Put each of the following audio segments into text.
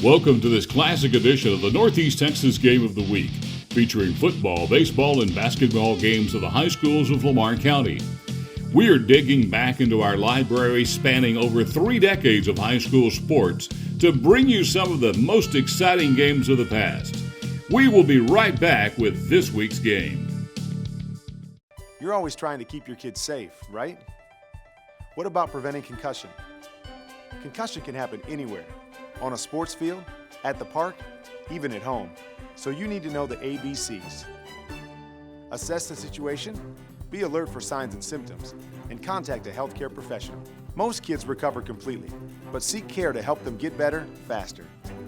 Welcome to this classic edition of the Northeast Texas Game of the Week, featuring football, baseball, and basketball games of the high schools of Lamar County. We are digging back into our library spanning over 3 decades of high school sports to bring you some of the most exciting games of the past. We will be right back with this week's game. You're always trying to keep your kids safe, right? What about preventing concussion? Concussion can happen anywhere, on a sports field, at the park, even at home. So you need to know the ABCs. Assess the situation, be alert for signs and symptoms, and contact a healthcare professional. Most kids recover completely, but seek care to help them get better faster.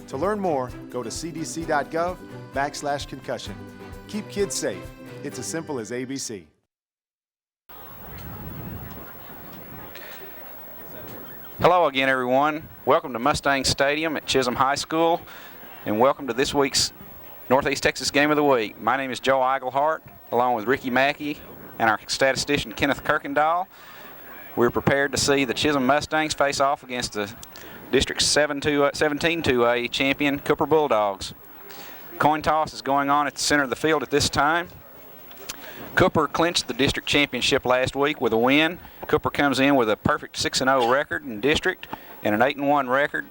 To learn more, go to cdc.gov/concussion. Keep kids safe. It's as simple as ABC. Hello again, everyone. Welcome to Mustangs Stadium at Chisum High School, and welcome to this week's Northeast Texas Game of the Week. My name is Joe Eigelhart, along with Ricky Mackey and our statistician Kenneth Kirkendall. We're prepared to see the Chisum Mustangs face off against the District 17-2A champion Cooper Bulldogs. Coin toss is going on at the center of the field at this time. Cooper clinched the district championship last week with a win. Cooper comes in with a perfect 6-0 record in district and an 8-1 record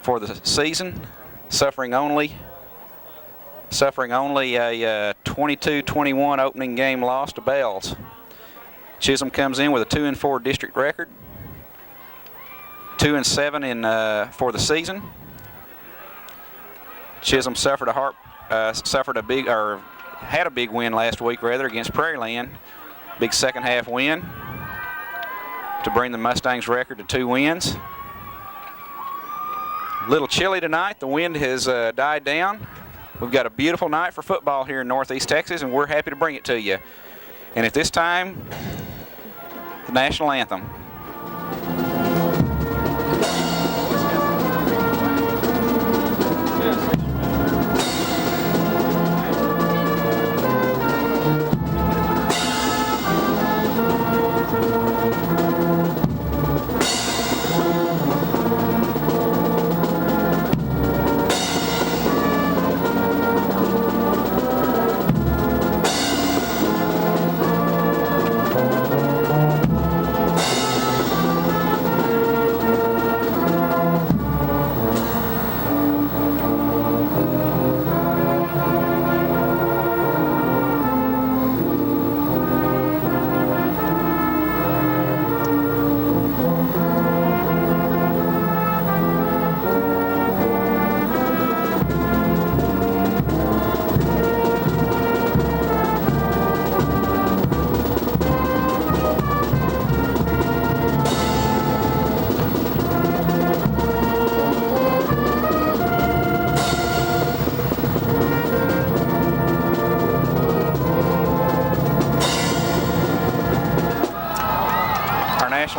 for the season, suffering only a 22-21 opening game loss to Bells. Chisum comes in with a 2-4 district record, 2-7 for the season. Chisum had a big win last week against Prairie Land. Big second half win to bring the Mustangs record to 2 wins. A little chilly tonight. The wind has died down. We've got a beautiful night for football here in Northeast Texas, and we're happy to bring it to you. And at this time, the national anthem.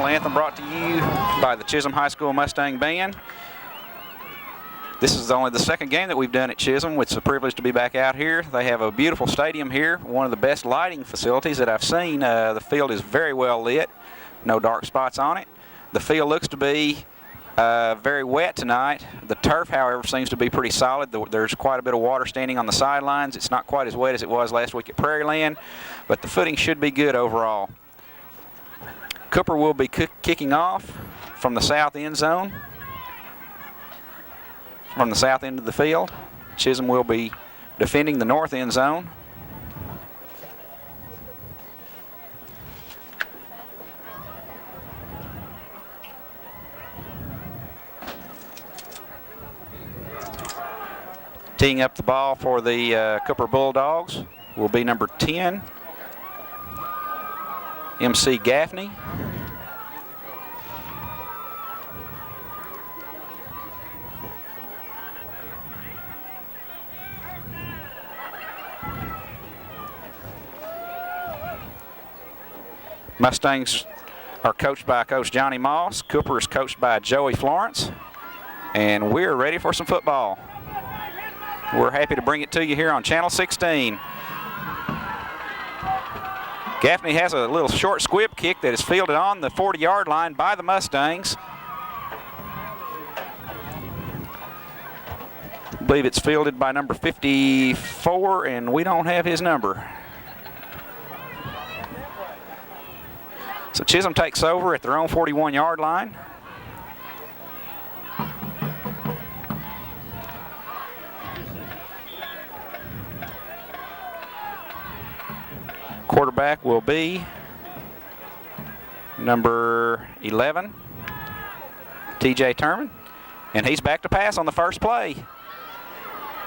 Anthem brought to you by the Chisum High School Mustang Band. This is only the second game that we've done at Chisum. It's a privilege to be back out here. They have a beautiful stadium here, one of the best lighting facilities that I've seen. The field is very well lit, no dark spots on it. The field looks to be very wet tonight. The turf, however, seems to be pretty solid. There's quite a bit of water standing on the sidelines. It's not quite as wet as it was last week at Prairie Land, but the footing should be good overall. Cooper will be kicking off from the south end zone, from the south end of the field. Chisum will be defending the north end zone. Teeing up the ball for the Cooper Bulldogs will be number 10, MC Gaffney. Mustangs are coached by Coach Johnny Moss. Cooper is coached by Joey Florence. And we're ready for some football. We're happy to bring it to you here on Channel 16. Gaffney has a little short squib kick that is fielded on the 40-yard line by the Mustangs. I believe it's fielded by number 54, and we don't have his number. So Chisum takes over at their own 41-yard line. Quarterback will be number 11, T.J. Turman, and he's back to pass on the first play.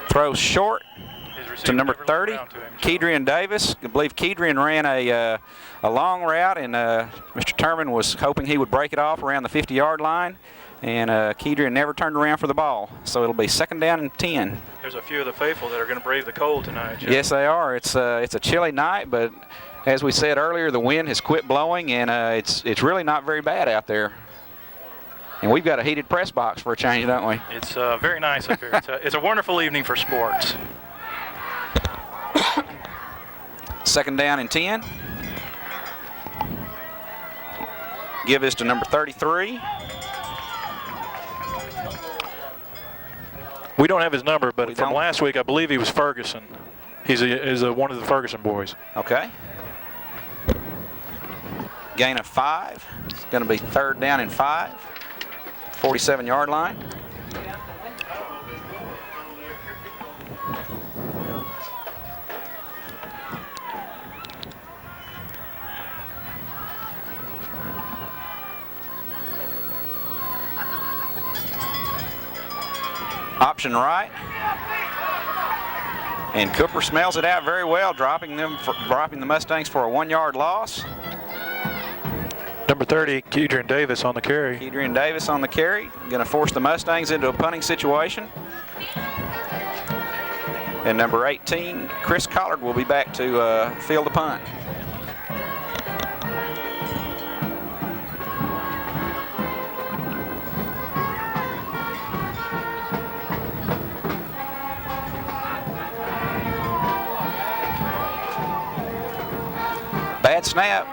Throws short to number 30, Kedrian Davis. I believe Kedrian ran a long route, and Mr. Turman was hoping he would break it off around the 50-yard line, and Kedrian never turned around for the ball. So it'll be 2nd down and 10. There's a few of the faithful that are going to brave the cold tonight, Joe. Yes, they are. It's a chilly night, but as we said earlier, the wind has quit blowing, and it's really not very bad out there. And we've got a heated press box for a change, don't we? It's very nice up here. It's a wonderful evening for sports. 2nd down and 10. Give this to number 33. We don't have his number, but from last week, I believe he was Ferguson. He's one of the Ferguson boys. Okay. Gain of 5. It's going to be 3rd down and 5. 47-yard line. Option right. And Cooper smells it out very well, dropping the Mustangs for a 1-yard loss. Number 30, Kedrian Davis on the carry. Kedrian Davis on the carry. Going to force the Mustangs into a punting situation. And number 18, Chris Collard, will be back to field the punt. Bad snap,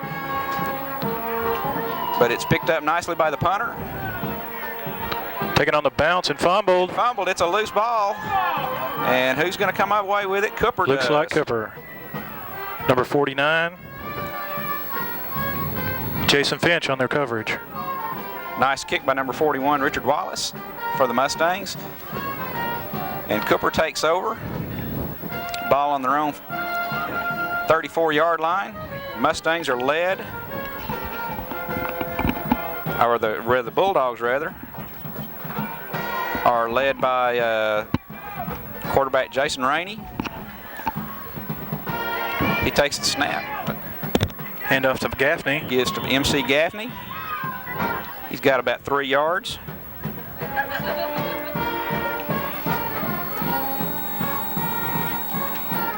but it's picked up nicely by the punter. Taken on the bounce and fumbled. Fumbled, it's a loose ball. And who's going to come away with it? Cooper Looks does. like Cooper. Number 49, Jason Finch on their coverage. Nice kick by number 41, Richard Wallace, for the Mustangs. And Cooper takes over. Ball on their own 34-yard line. Mustangs are led, or the Bulldogs rather, are led by quarterback Jason Rainey. He takes the snap. Handoff to Gaffney. Gives to MC Gaffney. He's got about 3 yards.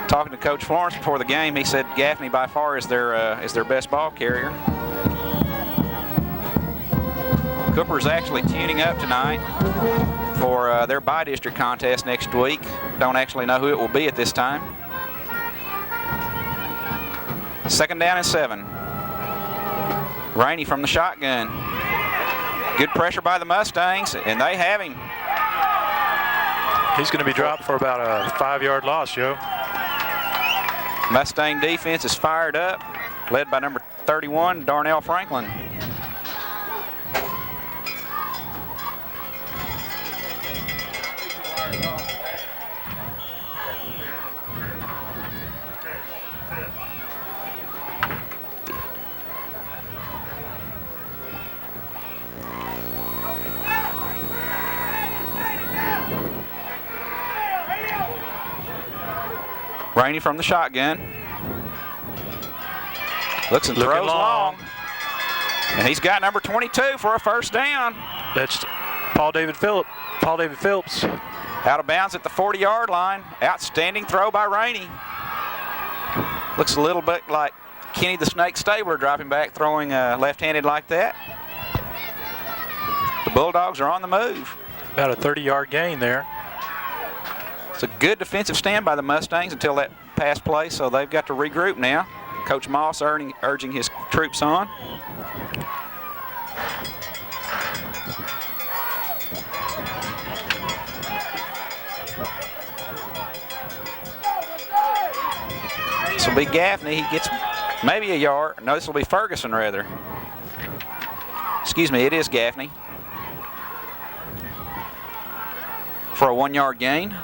Talking to Coach Florence before the game, he said Gaffney by far is their best ball carrier. Cooper's actually tuning up tonight for their by-district contest next week. Don't actually know who it will be at this time. 2nd down and 7. Rainey from the shotgun. Good pressure by the Mustangs, and they have him. He's going to be dropped for about a 5-yard loss, Joe. Mustang defense is fired up, led by number 31, Darnell Franklin. Rainey from the shotgun. Looks and throws long. And he's got number 22 for a 1st down. That's Paul David Phillips. Out of bounds at the 40-yard line. Outstanding throw by Rainey. Looks a little bit like Kenny the Snake Stabler dropping back, throwing left-handed like that. The Bulldogs are on the move. About a 30-yard gain there. It's a good defensive stand by the Mustangs until that pass play, so they've got to regroup now. Coach Moss urging his troops on. will be Gaffney. He gets maybe a yard. No, this will be Ferguson, rather. Excuse me, it is Gaffney. For a 1-yard gain.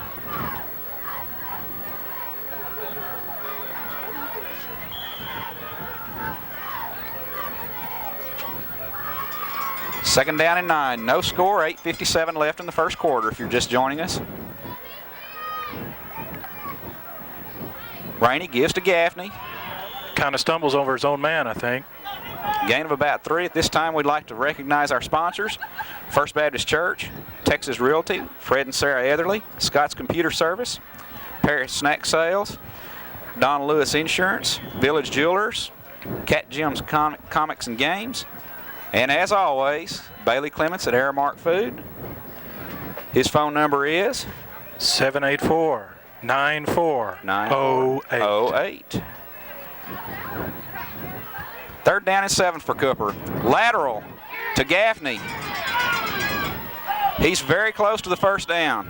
Second down and 9. No score, 8:57 left in the first quarter if you're just joining us. Rainey gives to Gaffney. Kind of stumbles over his own man, I think. Gain of about 3. At this time, we'd like to recognize our sponsors: First Baptist Church, Texas Realty, Fred and Sarah Etherly, Scott's Computer Service, Paris Snack Sales, Don Lewis Insurance, Village Jewelers, Cat Jim's Comics and Games, and as always, Bailey Clements at Aramark Food. His phone number is 784-9408. Third down and 7 for Cooper. Lateral to Gaffney. He's very close to the first down.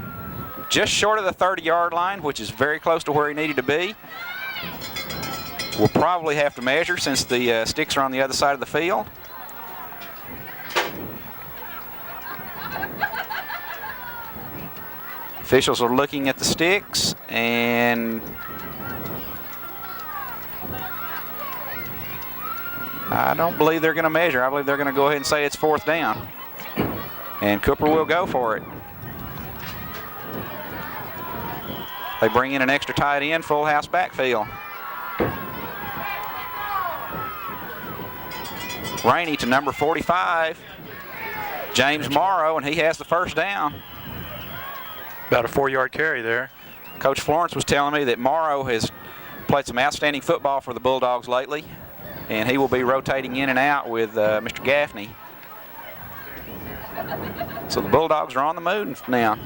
Just short of the 30-yard line, which is very close to where he needed to be. We'll probably have to measure since the sticks are on the other side of the field. Officials are looking at the sticks, and I don't believe they're going to measure. I believe they're going to go ahead and say it's 4th down. And Cooper will go for it. They bring in an extra tight end, full house backfield. Rainey to number 45, James Morrow, and he has the first down. About a 4-yard carry there. Coach Florence was telling me that Morrow has played some outstanding football for the Bulldogs lately, and he will be rotating in and out with Mr. Gaffney. So the Bulldogs are on the move now.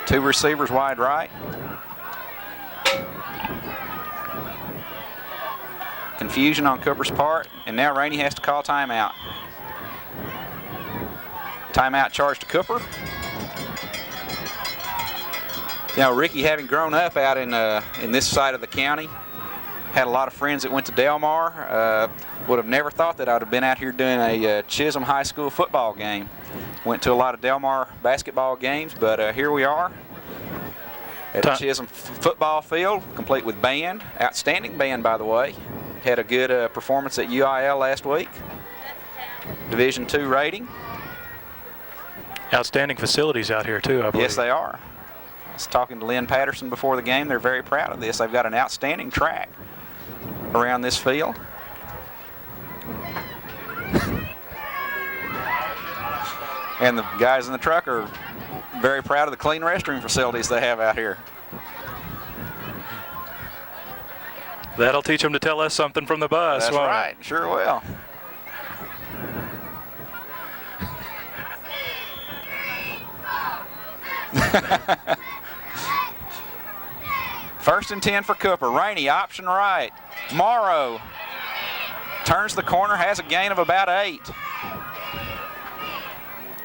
Two receivers wide right. Confusion on Cooper's part, and now Rainey has to call timeout. Timeout charge to Cooper. You know, Ricky, having grown up out in this side of the county, had a lot of friends that went to Delmar. Would have never thought that I'd have been out here doing a Chisum High School football game. Went to a lot of Delmar basketball games, but here we are at the Chisum football field, complete with band. Outstanding band, by the way. Had a good performance at UIL last week. Division II rating. Outstanding facilities out here, too, I believe. Yes, they are. I was talking to Lynn Patterson before the game. They're very proud of this. They've got an outstanding track around this field. And the guys in the truck are very proud of the clean restroom facilities they have out here. That'll teach them to tell us something from the bus. That's right. Sure will. First and 10 for Cooper. Rainey, option right. Morrow turns the corner, has a gain of about 8.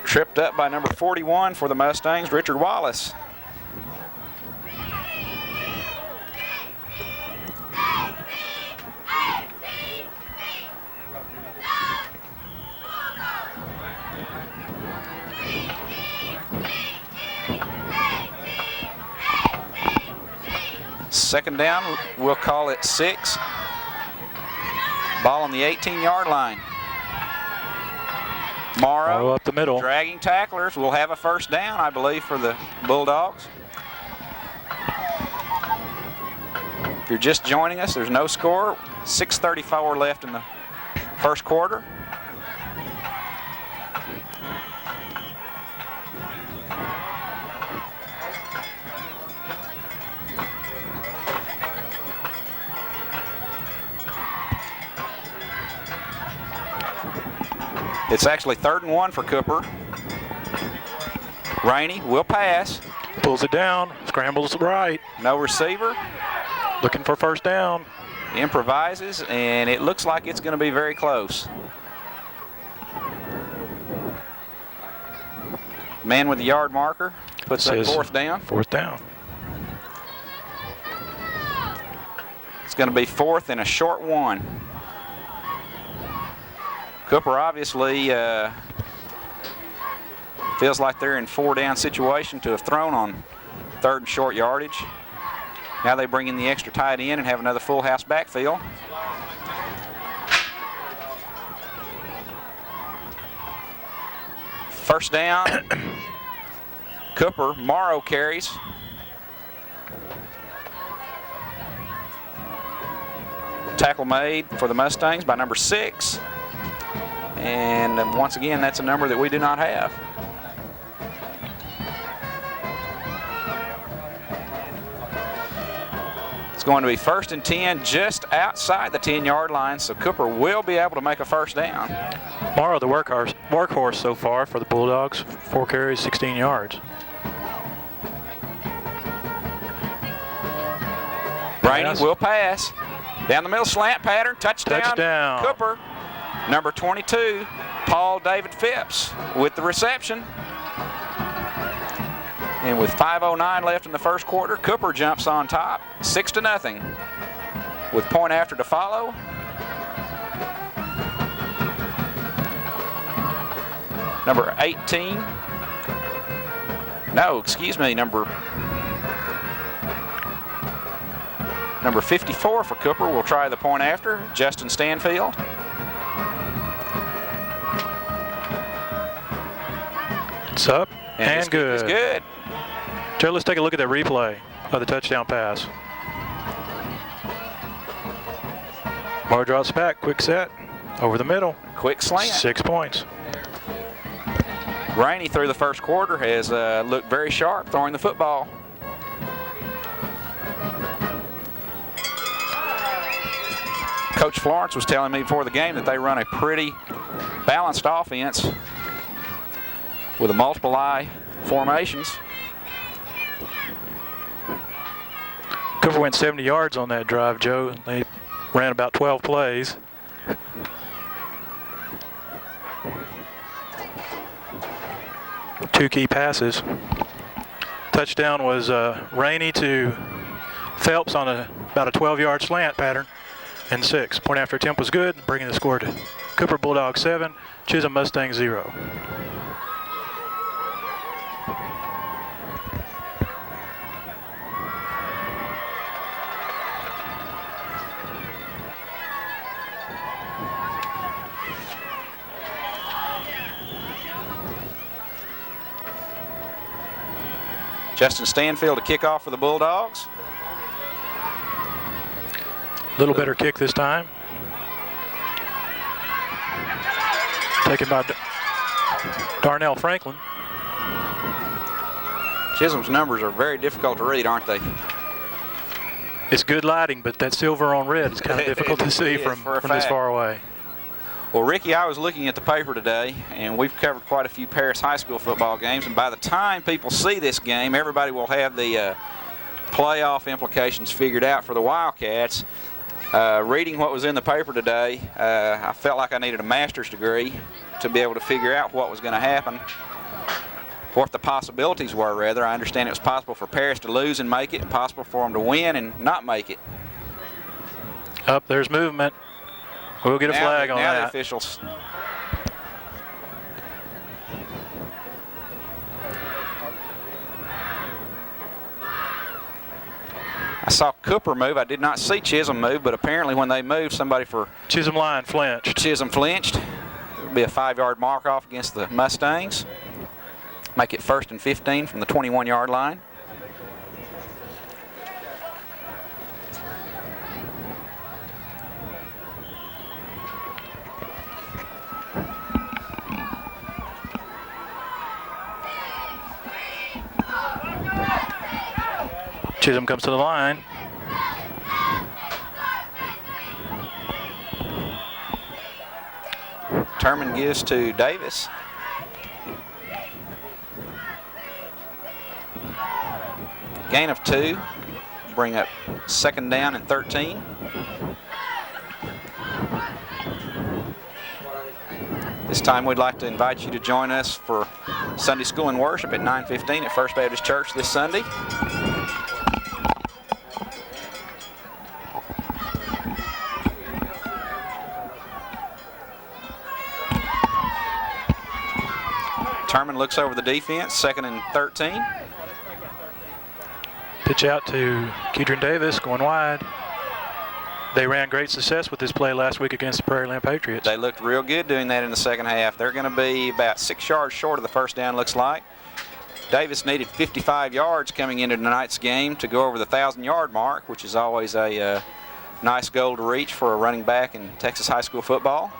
Tripped up by number 41 for the Mustangs, Richard Wallace. Second down, we'll call it 6. Ball on the 18-yard line. Morrow up the middle. Dragging tacklers. We'll have a first down, I believe, for the Bulldogs. If you're just joining us, there's no score. 6:34 left in the first quarter. It's actually 3rd and 1 for Cooper. Rainey will pass. Pulls it down, scrambles right. No receiver. Looking for first down. Improvises, and it looks like it's going to be very close. Man with the yard marker puts up fourth down. Fourth down. It's going to be fourth and a short one. Cooper obviously feels like they're in 4-down situation to have thrown on third and short yardage. Now they bring in the extra tight end and have another full house backfield. First down. Cooper, Morrow carries. Tackle made for the Mustangs by number 6. And once again, that's a number that we do not have. It's going to be first and 10 just outside the 10-yard line, so Cooper will be able to make a first down. Morrow, the workhorse so far for the Bulldogs, 4 carries, 16 yards. Brainy will pass. Down the middle slant pattern, touchdown. Cooper. Number 22, Paul David Phipps with the reception. And with 5:09 left in the first quarter, Cooper jumps on top, 6-0. With point after to follow. Number 18. No, excuse me, number 54 for Cooper will try the point after, Justin Stanfield. It's up and good. It's good. Joe, let's take a look at that replay of the touchdown pass. Morrow drops back, quick set, over the middle. Quick slant. 6 points. Rainey through the first quarter has looked very sharp throwing the football. Coach Florence was telling me before the game that they run a pretty balanced offense with a multiple eye formations. Cooper went 70 yards on that drive, Joe. They ran about 12 plays. Two key passes. Touchdown was Rainey to Phelps on about a 12-yard slant pattern, and 6. Point after attempt was good, bringing the score to Cooper Bulldogs 7, Chisum Mustangs 0. Justin Stanfield to kick off for the Bulldogs. A little better kick this time. Taken by Darnell Franklin. Chisum's numbers are very difficult to read, aren't they? It's good lighting, but that silver on red is kind of difficult to see from this far away. Well, Ricky, I was looking at the paper today, and we've covered quite a few Paris High School football games, and by the time people see this game, everybody will have the playoff implications figured out for the Wildcats. Reading what was in the paper today, I felt like I needed a master's degree to be able to figure out what was going to happen, what the possibilities were, rather. I understand it was possible for Paris to lose and make it, and possible for them to win and not make it. Up, there's movement. We'll get a flag on that. Now the officials. I saw Cooper move. I did not see Chisum move, but apparently when they moved, somebody for Chisum line flinched. Chisum flinched. It'll be a 5-yard mark off against the Mustangs. Make it first and 15 from the 21-yard line. Chisum comes to the line. Turman gives to Davis. Gain of 2. Bring up second down and 13. This time we'd like to invite you to join us for Sunday school and worship at 9:15 at First Baptist Church this Sunday. Terman looks over the defense, 2nd and 13. Pitch out to Kedron Davis, going wide. They ran great success with this play last week against the Prairie Land Patriots. They looked real good doing that in the second half. They're going to be about 6 yards short of the first down, looks like. Davis needed 55 yards coming into tonight's game to go over the 1,000-yard mark, which is always a nice goal to reach for a running back in Texas high school football.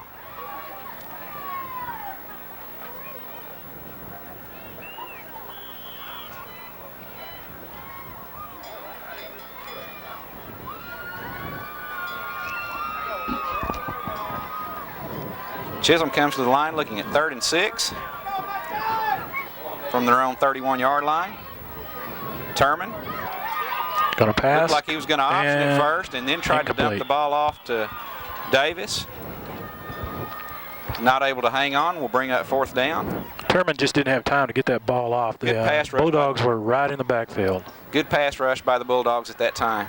Chisum comes to the line looking at 3rd and 6 from their own 31-yard line. Terman going to pass. Looked like he was going to option it first and then tried to dump the ball off to Davis. Not able to hang on. We'll bring up 4th down. Terman just didn't have time to get that ball off. Good pass rush. Bulldogs were right in the backfield. Good pass rush by the Bulldogs at that time.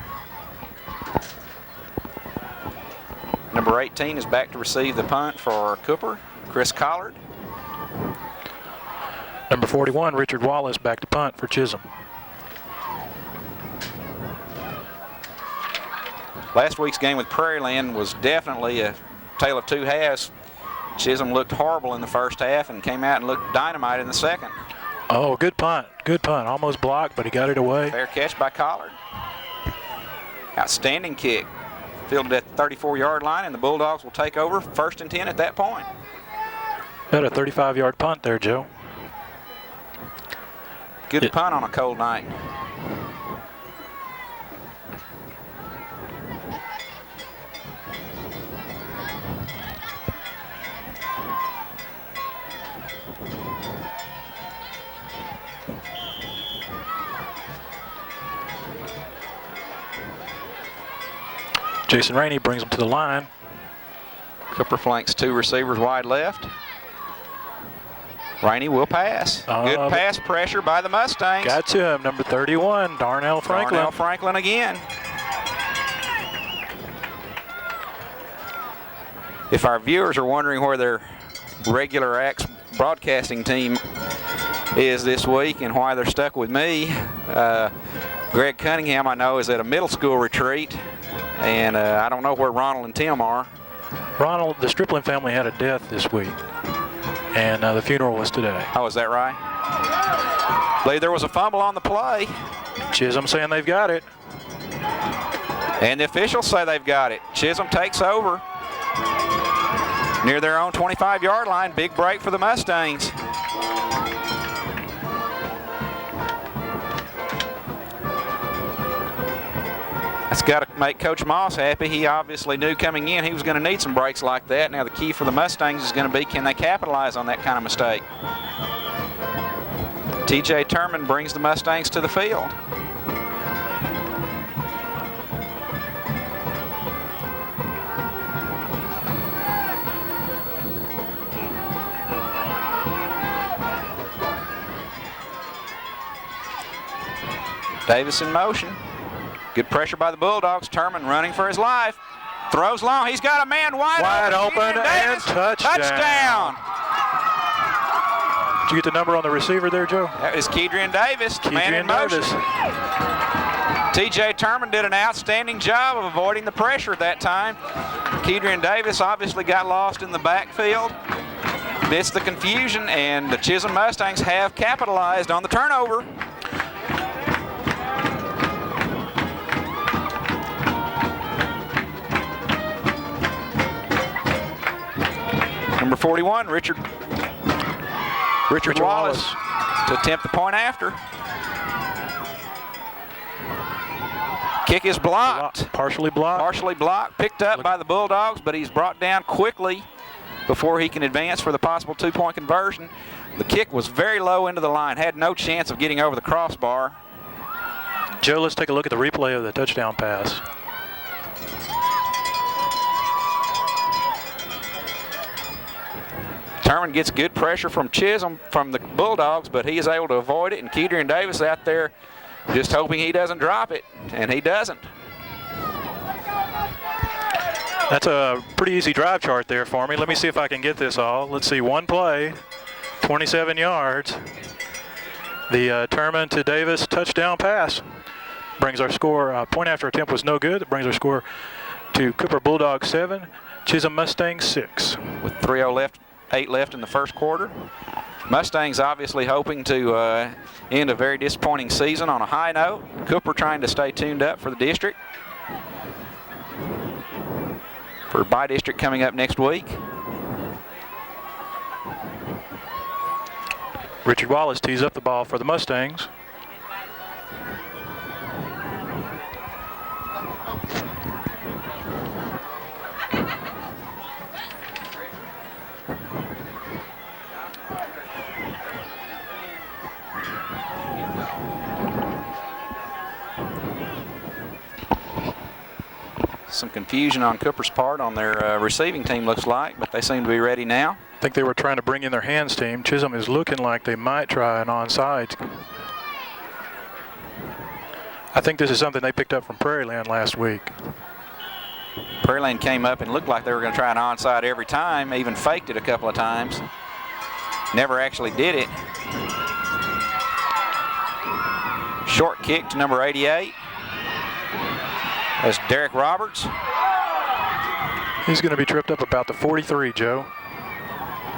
Number 18 is back to receive the punt for Cooper, Chris Collard. Number 41, Richard Wallace, back to punt for Chisum. Last week's game with Prairie Land was definitely a tale of two halves. Chisum looked horrible in the first half and came out and looked dynamite in the second. Oh, good punt. Good punt. Almost blocked, but he got it away. Fair catch by Collard. Outstanding kick. Fielded at the 34-yard line, and the Bulldogs will take over 1st and 10 at that point. Got a 35-yard punt there, Joe. Good punt on a cold night. Jason Rainey brings him to the line. Cooper flanks 2 receivers wide left. Rainey will pass. Good pass pressure by the Mustangs. Got to him, number 31, Darnell Franklin. Darnell Franklin again. If our viewers are wondering where their regular Axe broadcasting team is this week and why they're stuck with me, Greg Cunningham, I know, is at a middle school retreat. And I don't know where Ronald and Tim are. Ronald, the Stripling family had a death this week, and the funeral was today. Oh, is that right? I believe there was a fumble on the play. Chisum saying they've got it. And the officials say they've got it. Chisum takes over near their own 25-yard line. Big break for the Mustangs. That's got to make Coach Moss happy. He obviously knew coming in he was going to need some breaks like that. Now the key for the Mustangs is going to be, can they capitalize on that kind of mistake? TJ Terman brings the Mustangs to the field. Davis in motion. Good pressure by the Bulldogs. Terman running for his life. Throws long. He's got a man wide open and touchdown. Touchdown. Did you get the number on the receiver there, Joe? That is Kedron Davis, the man in motion. TJ Terman did an outstanding job of avoiding the pressure at that time. Kedron Davis obviously got lost in the backfield. Missed the confusion, and the Chisum Mustangs have capitalized on the turnover. Number 41, Richard Wallace to attempt the point after. Kick is blocked. Partially blocked. Partially blocked. Picked up by the Bulldogs, but he's brought down quickly before he can advance for the possible two-point conversion. The kick was very low into the line. Had no chance of getting over the crossbar. Joe, let's take a look at the replay of the touchdown pass. Terman gets good pressure from Chisum from the Bulldogs, but he is able to avoid it, and Kedrian Davis out there just hoping he doesn't drop it, and he doesn't. That's a pretty easy drive chart there for me. Let me see if I can get this all. Let's see, one play, 27 yards. The Terman to Davis touchdown pass brings our score, point after attempt was no good. It brings our score to Cooper Bulldogs 7, Chisum Mustangs 6. With 3:08 left in the first quarter. Mustangs obviously hoping to end a very disappointing season on a high note. Cooper trying to stay tuned up for the district. For by-district coming up next week. Richard Wallace tees up the ball for the Mustangs. Some confusion on Cooper's part on their receiving team, looks like, but they seem to be ready now. I think they were trying to bring in their hands team. Chisum is looking like they might try an onside. I think this is something they picked up from Prairie Land last week. Prairie Land came up and looked like they were going to try an onside every time, even faked it a couple of times. Never actually did it. Short kick to number 88. That's Derek Roberts. He's going to be tripped up about the 43, Joe.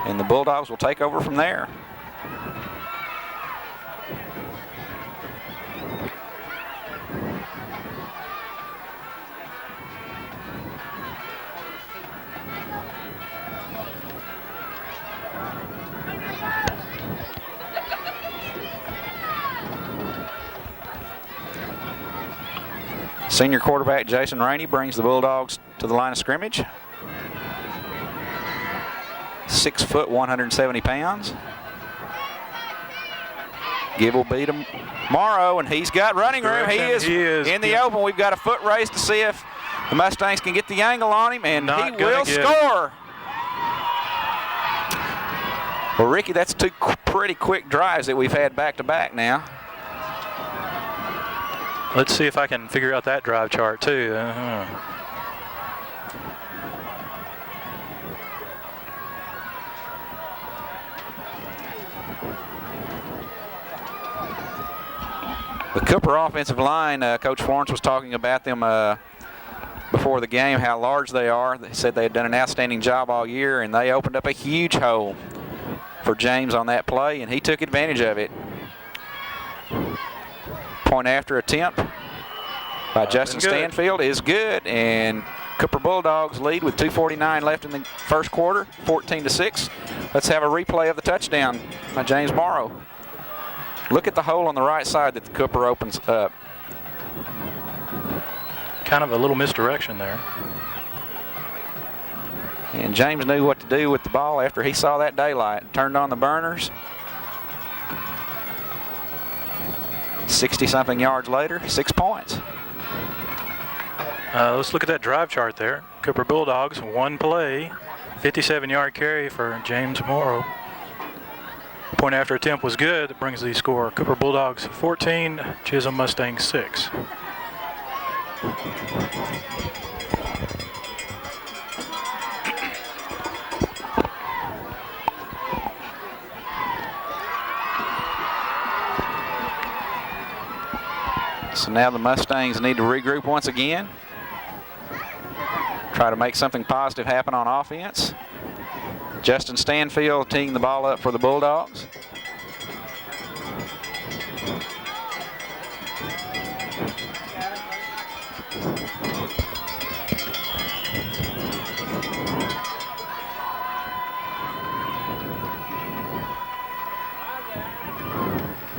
And the Bulldogs will take over from there. Senior quarterback Jason Rainey brings the Bulldogs to the line of scrimmage. 6 foot, 170 pounds. Give will beat him tomorrow, and he's got running room. He is in the open. We've got a foot race to see if the Mustangs can get the angle on him, and he will score. Well, Ricky, that's two pretty quick drives that we've had back-to-back now. Let's see if I can figure out that drive chart too. The Cooper offensive line, Coach Florence was talking about them before the game, how large they are. They said they had done an outstanding job all year, and they opened up a huge hole for James on that play, and he took advantage of it. Point after attempt by Justin Stanfield is good, and Cooper Bulldogs lead with 2:49 left in the first quarter, 14-6. Let's have a replay of the touchdown by James Morrow. Look at the hole on the right side that the Cooper opens up. Kind of a little misdirection there. And James knew what to do with the ball after he saw that daylight. Turned on the burners. 60-something yards later, 6 points. Let's look at that drive chart there. Cooper Bulldogs, one play, 57-yard carry for James Morrow. Point after attempt was good. That brings the score. Cooper Bulldogs 14, Chisum Mustangs 6. So now the Mustangs need to regroup once again. Try to make something positive happen on offense. Justin Stanfield teeing the ball up for the Bulldogs.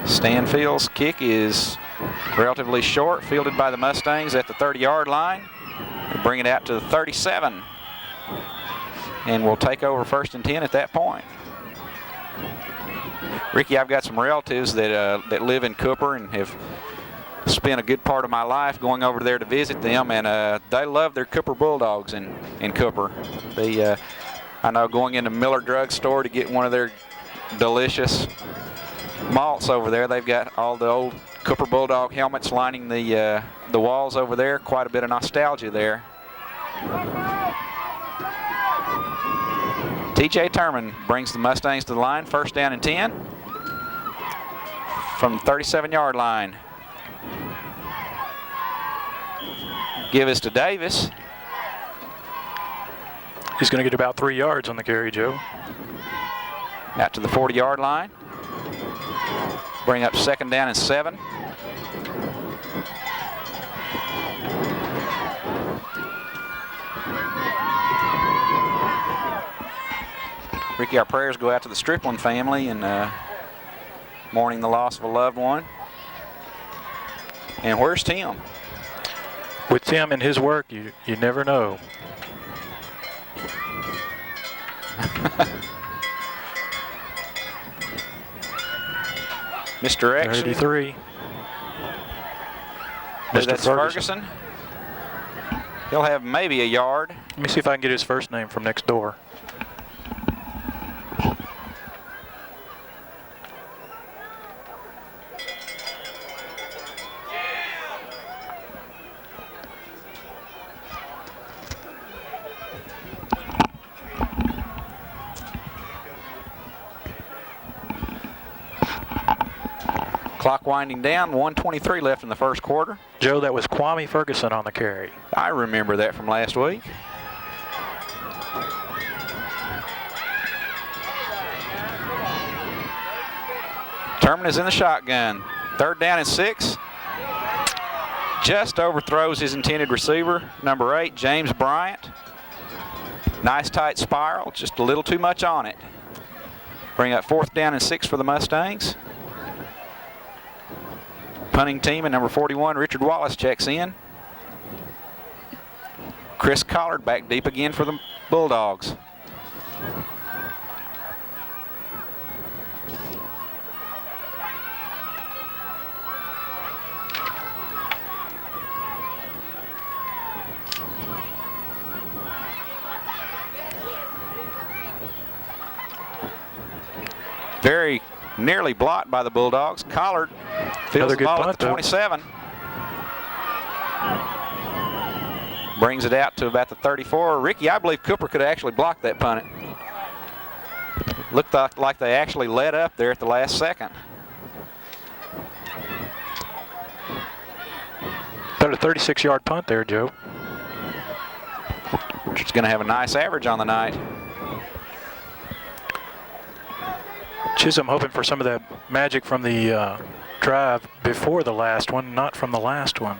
Stanfield's kick is relatively short, fielded by the Mustangs at the 30-yard line. We'll bring it out to the 37. And we'll take over 1st and 10 at that point. Ricky, I've got some relatives that live in Cooper and have spent a good part of my life going over there to visit them, and they love their Cooper Bulldogs in Cooper. I know going into Miller Drug Store to get one of their delicious malts over there, they've got all the old Cooper Bulldog helmets lining the walls over there. Quite a bit of nostalgia there. TJ Turman brings the Mustangs to the line, 1st down and 10 from the 37-yard line. Give us to Davis. He's going to get about 3 yards on the carry, Joe. Out to the 40-yard line. Bring up 2nd down and 7. Ricky, our prayers go out to the Stripling family and mourning the loss of a loved one. And where's Tim? With Tim and his work, you never know. Misdirection. 33. That's Ferguson. He'll have maybe a yard. Let me see if I can get his first name from next door. Clock winding down, 1:23 left in the 1st quarter. Joe, that was Kwame Ferguson on the carry. I remember that from last week. Turman is in the shotgun. 3rd down and 6. Just overthrows his intended receiver, number 8, James Bryant. Nice tight spiral, just a little too much on it. Bring up 4th down and 6 for the Mustangs. Punting team and number 41, Richard Wallace, checks in. Chris Collard back deep again for the Bulldogs. Very nearly blocked by the Bulldogs. Collard fields the ball at the 27. Brings it out to about the 34. Ricky, I believe Cooper could have actually blocked that punt. Looked like they actually let up there at the last second. About a 36-yard punt there, Joe. Richard's going to have a nice average on the night. Chisum hoping for some of that magic from the drive before the last one, not from the last one.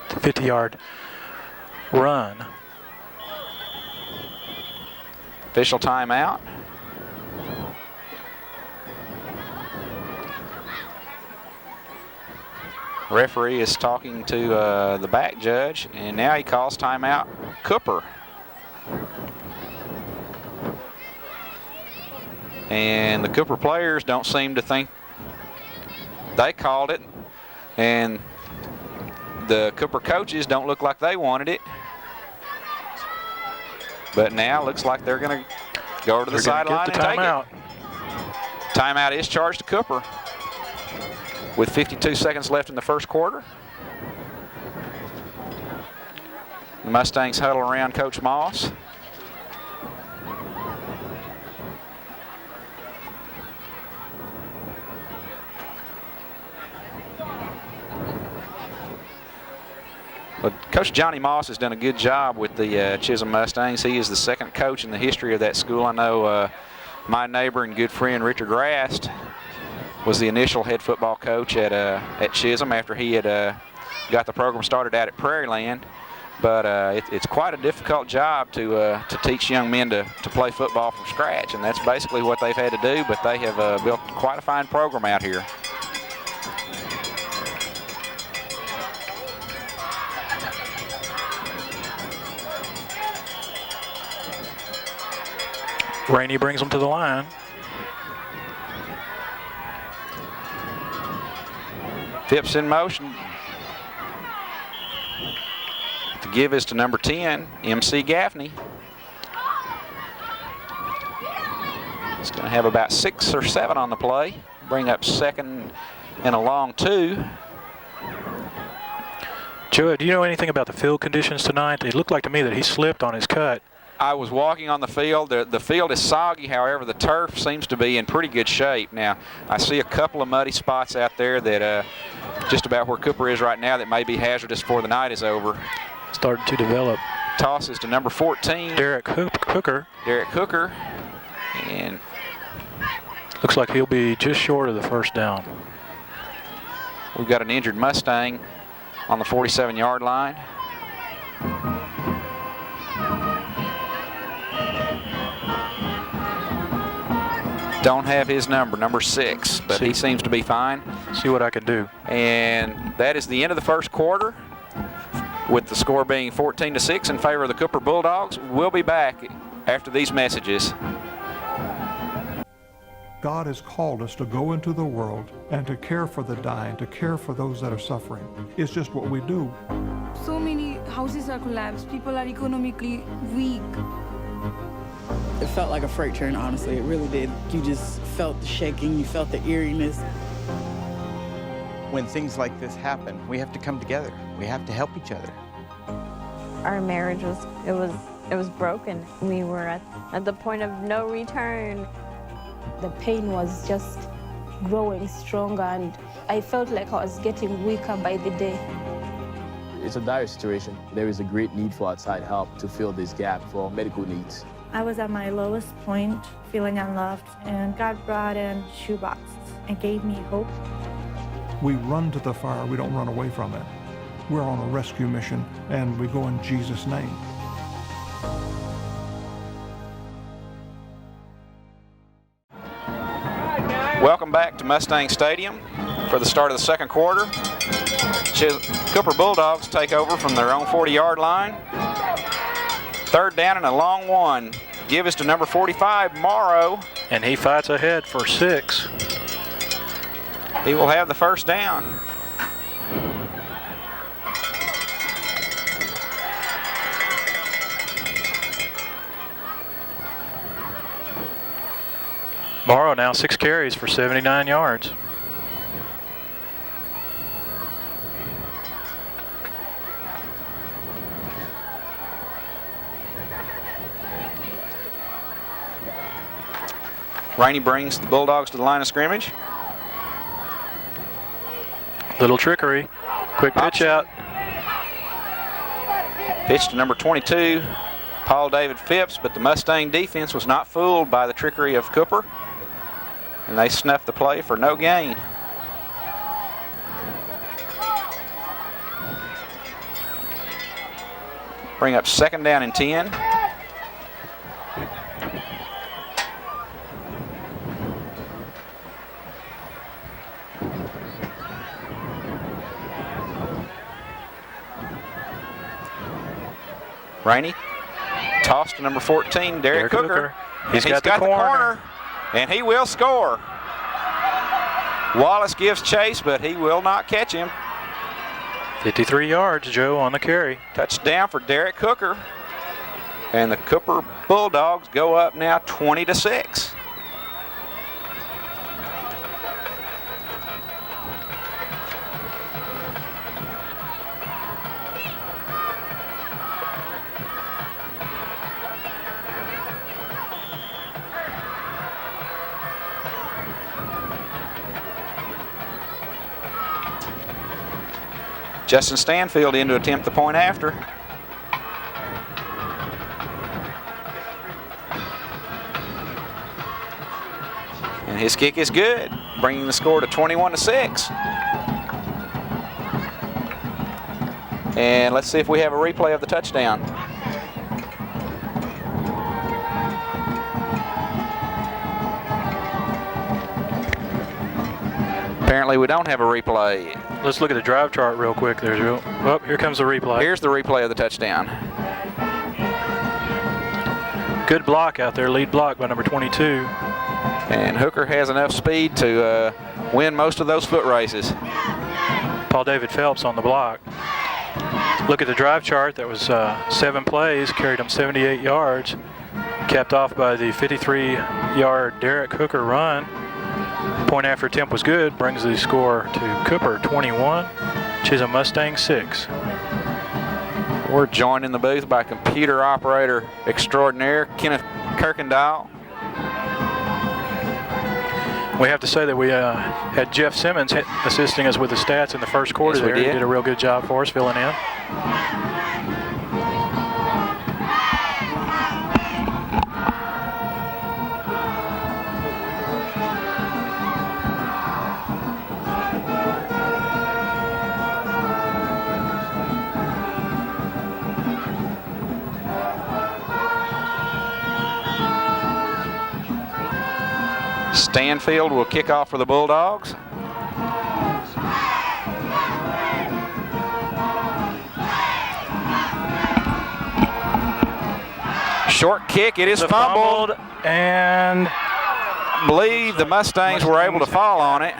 The 50-yard run. Official timeout. Referee is talking to the back judge, and now he calls timeout Cooper. And the Cooper players don't seem to think they called it, and the Cooper coaches don't look like they wanted it. But now looks like they're going to go to the sideline and take it. Timeout is charged to Cooper with 52 seconds left in the 1st quarter. The Mustangs huddle around Coach Moss. But Coach Johnny Moss has done a good job with the Chisum Mustangs. He is the 2nd coach in the history of that school. I know my neighbor and good friend Richard Rast was the initial head football coach at Chisum after he had got the program started out at Prairie Land. But it's quite a difficult job to teach young men to play football from scratch, and that's basically what they've had to do. But they have built quite a fine program out here. Rainey brings them to the line. Phipps in motion. The give is to number 10, MC Gaffney. Going to have about 6 or 7 on the play. Bring up 2nd and a long 2. Joe, do you know anything about the field conditions tonight? It looked like to me that he slipped on his cut. I was walking on the field. The field is soggy, however, the turf seems to be in pretty good shape. Now, I see a couple of muddy spots out there that just about where Cooper is right now that may be hazardous before the night is over. Starting to develop. Tosses to number 14. Derek Hooker. Derek Hooker. And looks like he'll be just short of the first down. We've got an injured Mustang on the 47-yard line. Don't have his number 6, but he seems to be fine. See what I can do. And that is the end of the first quarter, with the score being 14-6 in favor of the Cooper Bulldogs. We'll be back after these messages. God has called us to go into the world and to care for the dying, to care for those that are suffering. It's just what we do. So many houses are collapsed. People are economically weak. It felt like a freight train, honestly. It really did. You just felt the shaking. You felt the eeriness. When things like this happen, we have to come together. We have to help each other. Our marriage was broken. We were at the point of no return. The pain was just growing stronger, and I felt like I was getting weaker by the day. It's a dire situation. There is a great need for outside help to fill this gap for medical needs. I was at my lowest point, feeling unloved, and God brought in shoeboxes and gave me hope. We run to the fire, we don't run away from it. We're on a rescue mission, and we go in Jesus' name. Welcome back to Mustang Stadium for the start of the second quarter. Cooper Bulldogs take over from their own 40-yard line. 3rd down and a long 1. Give us to number 45, Morrow. And he fights ahead for 6. He will have the first down. Morrow now 6 carries for 79 yards. Rainey brings the Bulldogs to the line of scrimmage. Little trickery. Quick pitch out. Pitch to number 22, Paul David Phipps, but the Mustang defense was not fooled by the trickery of Cooper, and they snuffed the play for no gain. Bring up 2nd down and 10. Rainey, toss to number 14, Derek Hooker. He's got the corner. And he will score. Wallace gives chase, but he will not catch him. 53 yards, Joe, on the carry. Touchdown for Derek Hooker. And the Cooper Bulldogs go up now 20-6. Justin Stanfield in to attempt the point after. And his kick is good, bringing the score to 21-6. And let's see if we have a replay of the touchdown. Apparently we don't have a replay. Let's look at the drive chart real quick there, Joe. Oh, here comes the replay. Here's the replay of the touchdown. Good block out there, lead block by number 22. And Hooker has enough speed to win most of those foot races. Paul David Phelps on the block. Look at the drive chart. That was 7 plays, carried him 78 yards. Capped off by the 53-yard Derek Hooker run. Point after attempt was good, brings the score to Cooper 21, Chisum Mustangs 6. We're joined in the booth by computer operator extraordinaire Kenneth Kirkendall. We have to say that we had Jeff Simmons assisting us with the stats in the first quarter. Yes, there. He did a real good job for us filling in. Stanfield will kick off for the Bulldogs. Short kick, it is fumbled, and I believe the Mustangs were able to fall on it.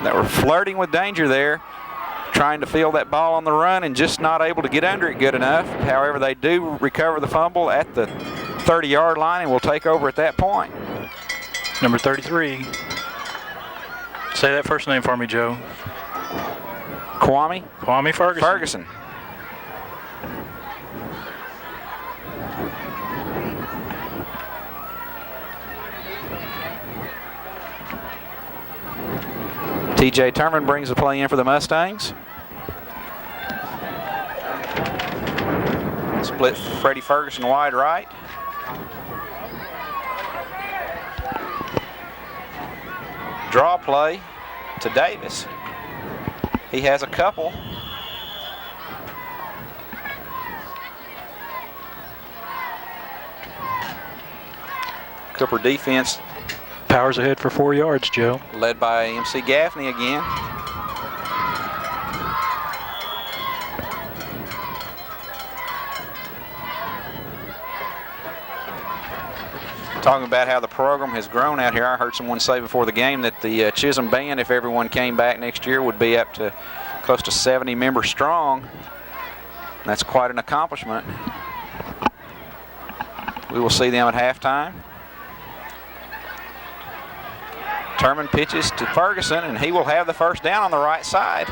They were flirting with danger there, trying to field that ball on the run and just not able to get under it good enough. However, they do recover the fumble at the 30-yard line and will take over at that point. Number 33. Say that first name for me, Joe. Kwame Ferguson. TJ Turman brings the play in for the Mustangs. Split Freddie Ferguson wide right. Draw play to Davis. He has a couple. Cooper defense powers ahead for 4 yards, Joe. Led by MC Gaffney again. Talking about how the program has grown out here, I heard someone say before the game that the Chisum band, if everyone came back next year, would be up to close to 70 members strong. That's quite an accomplishment. We will see them at halftime. Turman pitches to Ferguson, and he will have the first down on the right side.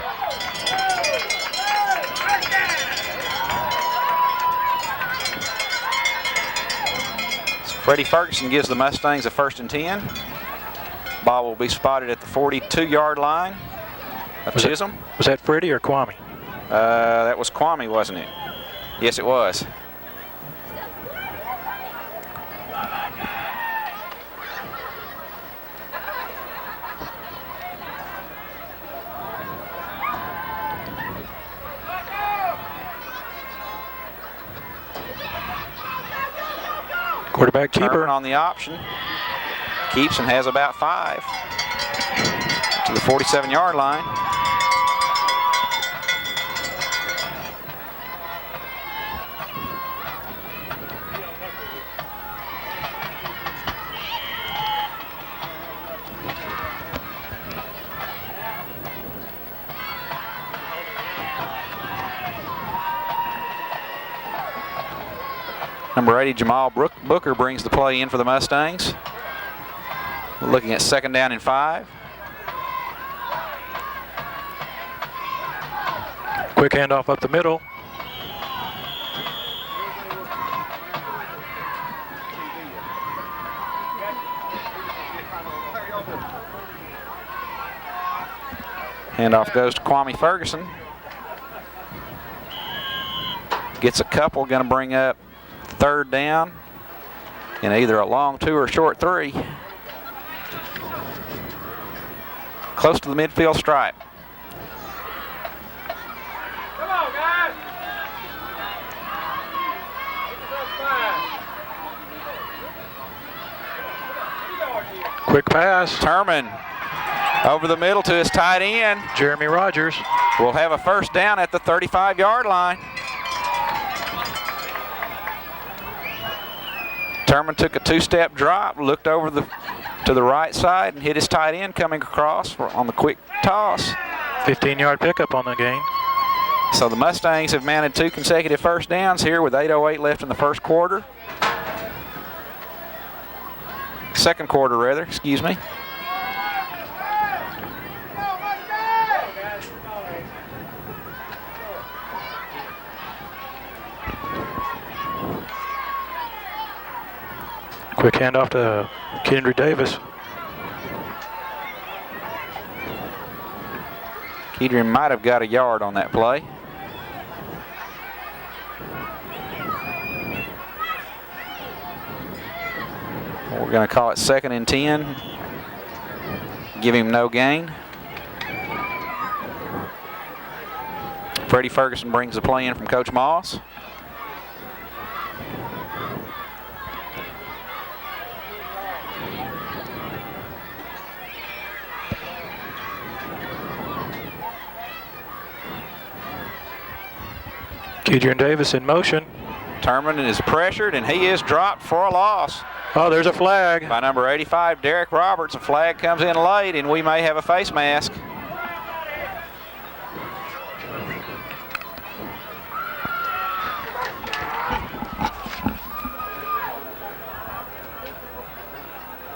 Freddie Ferguson gives the Mustangs a 1st and 10. Ball will be spotted at the 42-yard line of Chisum. Was that Freddie or Kwame? That was Kwame, wasn't it? Yes, it was. Quarterback keeper Turman on the option. Keeps and has about 5 to the 47-yard line. Number 80, Jamal Booker brings the play in for the Mustangs. Looking at 2nd down and 5. Quick handoff up the middle. Handoff goes to Kwame Ferguson. Gets a couple, going to bring up 3rd down in either a long 2 or a short 3. Close to the midfield stripe. Come on, guys. Quick pass. Turman over the middle to his tight end. Jeremy Rogers will have a 1st down at the 35-yard line. Turman took a 2-step drop, looked over to the right side, and hit his tight end coming across on the quick toss. 15-yard pickup on the gain. So the Mustangs have mounted 2 consecutive 1st downs here with 8:08 left in the 1st quarter. Second quarter, rather, excuse me. Quick handoff to Kendry Davis. Kedron might have got a yard on that play. We're going to call it 2nd and 10. Give him no gain. Freddie Ferguson brings the play in from Coach Moss. Kedron Davis in motion. Terman is pressured, and he is dropped for a loss. Oh, there's a flag. By number 85, Derek Roberts. A flag comes in late, and we may have a face mask.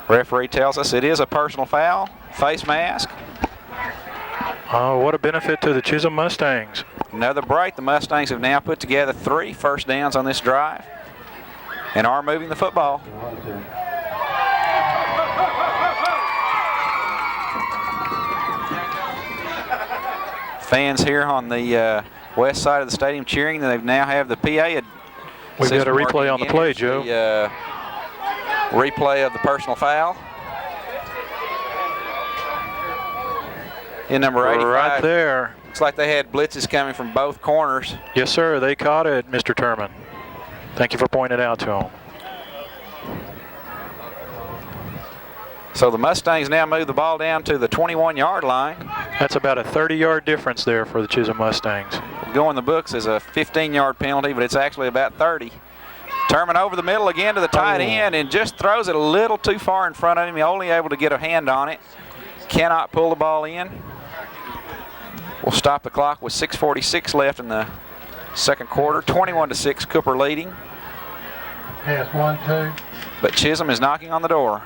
Referee tells us it is a personal foul, face mask. Oh, what a benefit to the Chisum Mustangs. Another break. The Mustangs have now put together 3 first downs on this drive and are moving the football. Fans here on the west side of the stadium cheering. They now have the PA. We've got a replay on the play, Joe. The replay of the personal foul. In number 85. Right there. Looks like they had blitzes coming from both corners. Yes, sir. They caught it, Mr. Terman. Thank you for pointing it out to them. So the Mustangs now move the ball down to the 21-yard line. That's about a 30-yard difference there for the Chisum Mustangs. Go in the books as a 15-yard penalty, but it's actually about 30. Terman over the middle again to the tight end and just throws it a little too far in front of him. He's only able to get a hand on it. Cannot pull the ball in. We'll stop the clock with 6:46 left in the second quarter. 21-6, Cooper leading. Pass 1-2. But Chisum is knocking on the door.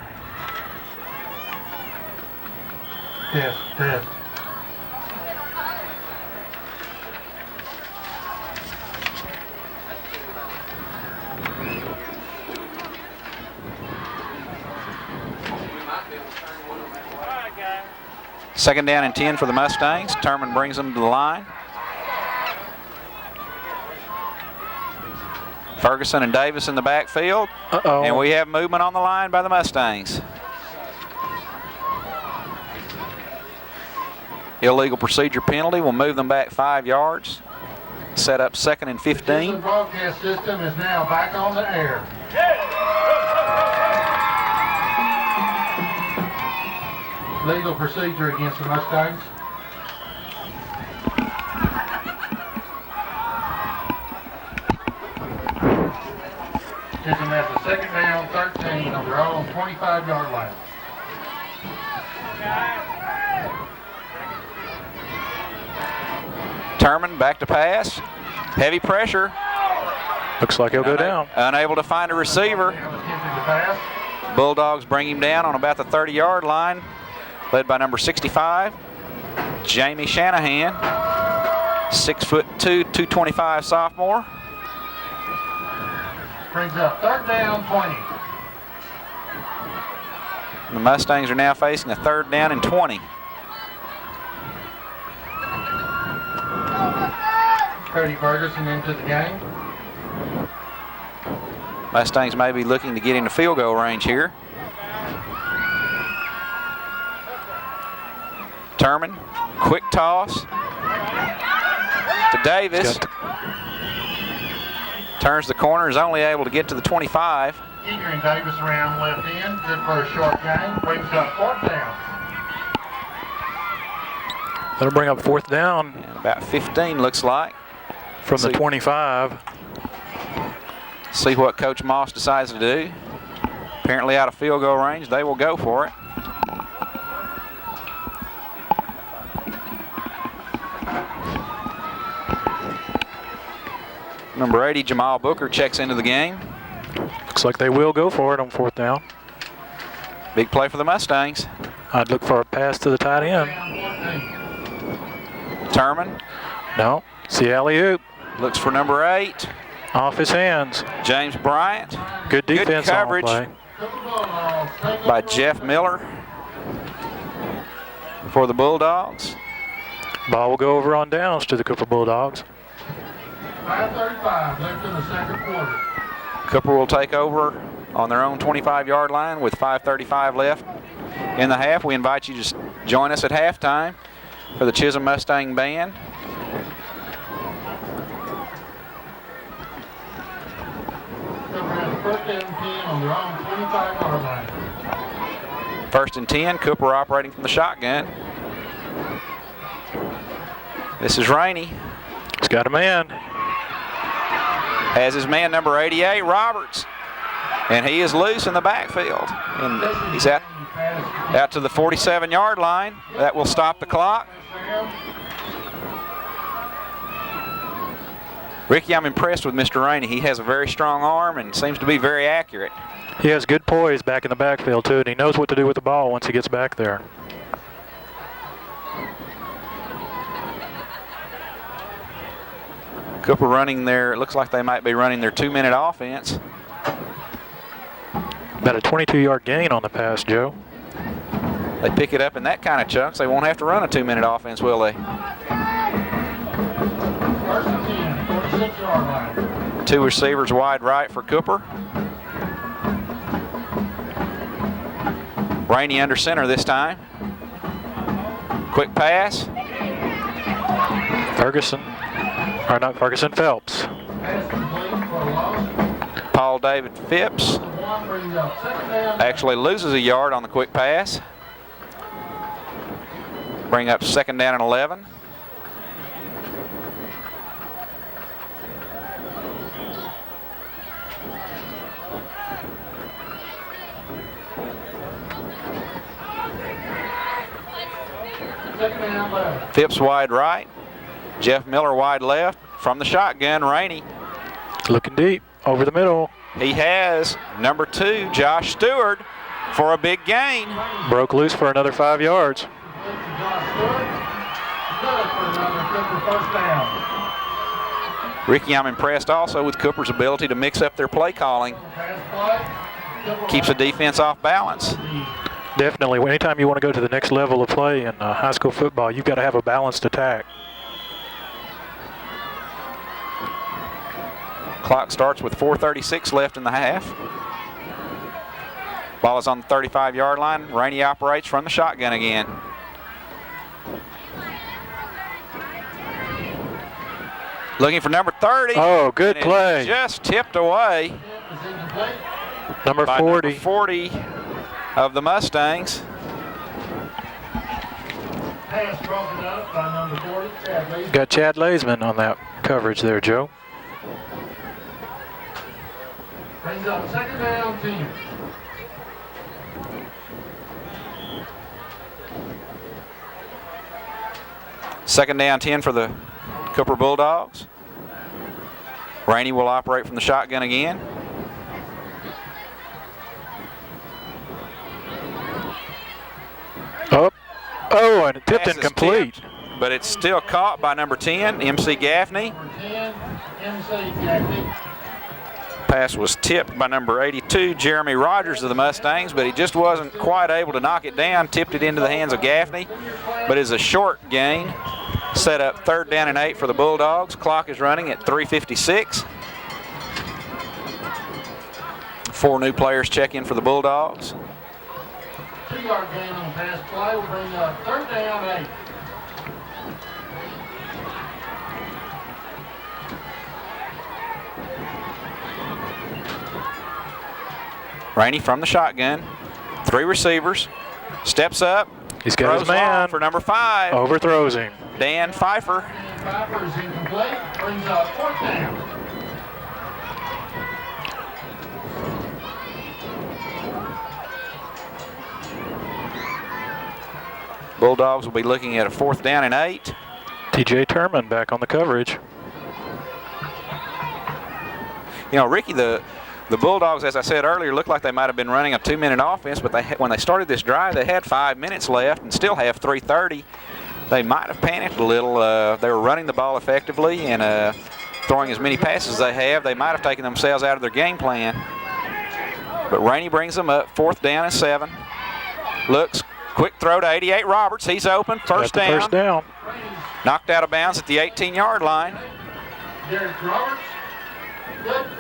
Test. Second down and 10 for the Mustangs. Terman brings them to the line. Ferguson and Davis in the backfield. And we have movement on the line by the Mustangs. Illegal procedure penalty will move them back 5 yards. Set up 2nd and 15. The broadcast system is now back on the air. Legal procedure against the Mustangs. Chisum has a 2nd down, 13 on their own 25-yard line. Terman back to pass. Heavy pressure. Looks like he'll go down. Unable to find a receiver. Bulldogs bring him down on about the 30-yard line, led by number 65, Jamie Shanahan, 6'2", 225 sophomore. Brings up 3rd down, 20. The Mustangs are now facing a 3rd down and 20. Freddie Ferguson into the game. Mustangs may be looking to get into field goal range here. Terman, quick toss to Davis. Turns the corner, is only able to get to the 25. Kedron Davis around left end, good for a short gain. Brings up 4th down. That'll bring up 4th down. And about 15 looks like. From the 25. See what Coach Moss decides to do. Apparently out of field goal range, they will go for it. Number 80, Jamal Booker, checks into the game. Looks like they will go for it on 4th down. Big play for the Mustangs. I'd look for a pass to the tight end. Turman. No. It's the alley-oop. Looks for number 8. Off his hands. James Bryant. Good defense. Good coverage on play. by Jeff Miller for the Bulldogs. Ball will go over on downs to the Cooper Bulldogs. 5:35 left in the second quarter. Cooper will take over on their own 25-yard line with 5:35 left in the half. We invite you to join us at halftime for the Chisum Mustang Band. First and 10 on their own 25-yard line. 1st and 10, Cooper operating from the shotgun. This is Rainey. He's got a man. Has his man number 88, Roberts. And he is loose in the backfield. And he's out to the 47-yard line. That will stop the clock. Ricky, I'm impressed with Mr. Rainey. He has a very strong arm and seems to be very accurate. He has good poise back in the backfield, too, and he knows what to do with the ball once he gets back there. Cooper running their, it looks like they might be running their 2-minute offense. About a 22-yard gain on the pass, Joe. They pick it up in that kind of chunks. They won't have to run a 2-minute offense, will they? 1st and 10, 46-yard line. 2 receivers wide right for Cooper. Rainey under center this time. Quick pass. Ferguson, or not Ferguson, Phelps. Paul David Phipps actually loses a yard on the quick pass. Bring up 2nd down and 11. Phipps wide right. Jeff Miller wide left. From the shotgun, Rainey. Looking deep, over the middle. He has number 2, Josh Stewart, for a big gain. Broke loose for another 5 yards. Ricky, I'm impressed also with Cooper's ability to mix up their play calling. Keeps the defense off balance. Definitely. Anytime you want to go to the next level of play in high school football, you've got to have a balanced attack. Clock starts with 4:36 left in the half. Ball is on the 35-yard line. Rainey operates from the shotgun again. Looking for number 30. Oh, good play. Just tipped away. Number 40. Number 40 of the Mustangs. Pass broken up by number 40, Chad Leisman. Got Chad Leisman on that coverage there, Joe. Brings up 2nd down 10. Second down 10 for the Cooper Bulldogs. Rainey will operate from the shotgun again. Oh, and it tipped incomplete. But it's still caught by number 10, MC Gaffney. Number 10, MC Gaffney. Pass was tipped by number 82, Jeremy Rogers of the Mustangs, but he just wasn't quite able to knock it down, tipped it into the hands of Gaffney. But it's a short gain. Set up 3rd down and 8 for the Bulldogs. Clock is running at 3:56. 4 new players check in for the Bulldogs. 2-yard gain on the pass play will bring up 3rd down 8. Rainey from the shotgun. 3 receivers. Steps up. He's got his man. For number 5. Overthrows him. Dan Pfeiffer. Pfeiffer is incomplete. Brings up 4th down. Bulldogs will be looking at a 4th down and 8. TJ Turman back on the coverage. You know, Ricky, the The Bulldogs, as I said earlier, looked like they might have been running a 2-minute offense, but when they started this drive, they had 5 minutes left and still have 3:30. They might have panicked a little. They were running the ball effectively and throwing as many passes as they have. They might have taken themselves out of their game plan. But Rainey brings them up, 4th down and 7. Looks, quick throw to 88 Roberts. He's open, first down. First down. Knocked out of bounds at the 18-yard line.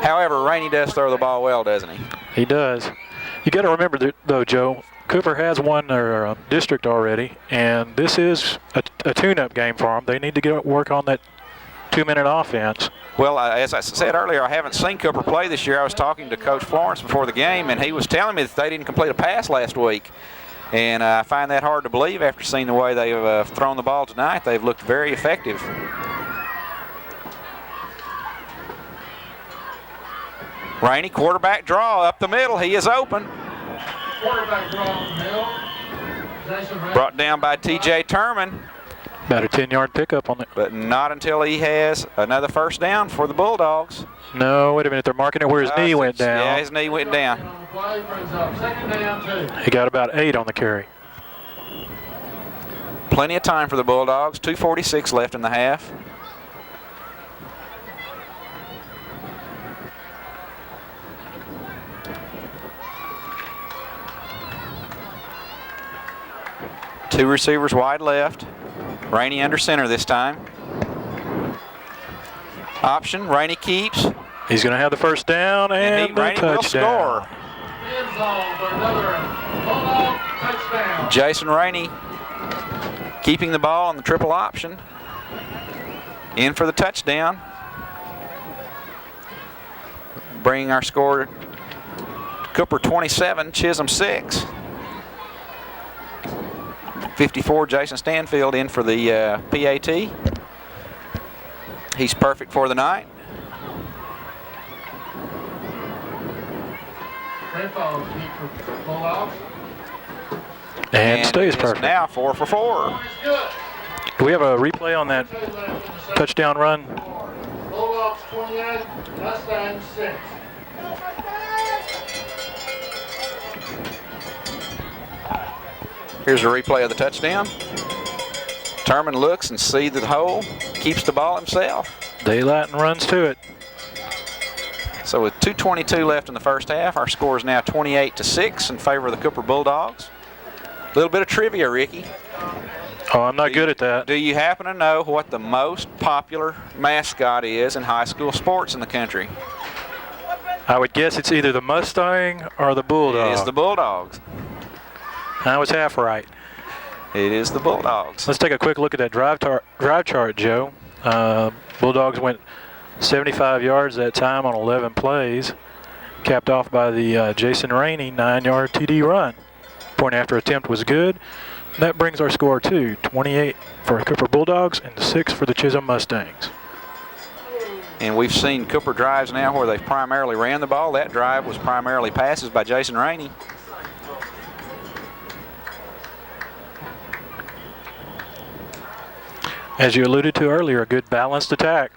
However, Rainey does throw the ball well, doesn't he? He does. You got to remember, though, Joe, Cooper has won their district already, and this is a tune-up game for them. They need to work on that 2-minute offense. Well, as I said earlier, I haven't seen Cooper play this year. I was talking to Coach Florence before the game, and he was telling me that they didn't complete a pass last week. And I find that hard to believe after seeing the way they've thrown the ball tonight. They've looked very effective. Rainey, quarterback draw up the middle. He is open. Quarterback draw up the middle. Jason Brought down by T.J. Turman. About a 10-yard pickup on it. But not until he has another first down for the Bulldogs. No, wait a minute. They're marking it where his knee went down. Yeah, his knee went down. Second down, 2. He got about 8 on the carry. Plenty of time for the Bulldogs. 2:46 left in the half. Two receivers wide left. Rainey under center this time. Option, Rainey keeps. He's going to have the first down and the Rainey will score. End zone for another Bulldog touchdown. Jason Rainey keeping the ball on the triple option. In for the touchdown. Bringing our score to Cooper 27, Chisum 6. 54, Jason Stanfield in for the PAT. He's perfect for the night. And stays perfect. Now 4 for 4. Do we have a replay on that touchdown run? Bulldogs 28, Mustangs 6. Here's a replay of the touchdown. Turman looks and sees the hole, keeps the ball himself. Daylight and runs to it. So with 2:22 left in the first half, our score is now 28-6 in favor of the Cooper Bulldogs. A little bit of trivia, Ricky. Oh, I'm not good at that. Do you happen to know what the most popular mascot is in high school sports in the country? I would guess it's either the Mustang or the Bulldog. It is the Bulldogs. I was half right. It is the Bulldogs. Let's take a quick look at that drive chart, Joe. Bulldogs went 75 yards that time on 11 plays, capped off by the Jason Rainey 9-yard TD run. Point after attempt was good. And that brings our score to 28 for Cooper Bulldogs and 6 for the Chisum Mustangs. And we've seen Cooper drives now where they've primarily ran the ball. That drive was primarily passes by Jason Rainey. As you alluded to earlier, a good balanced attack.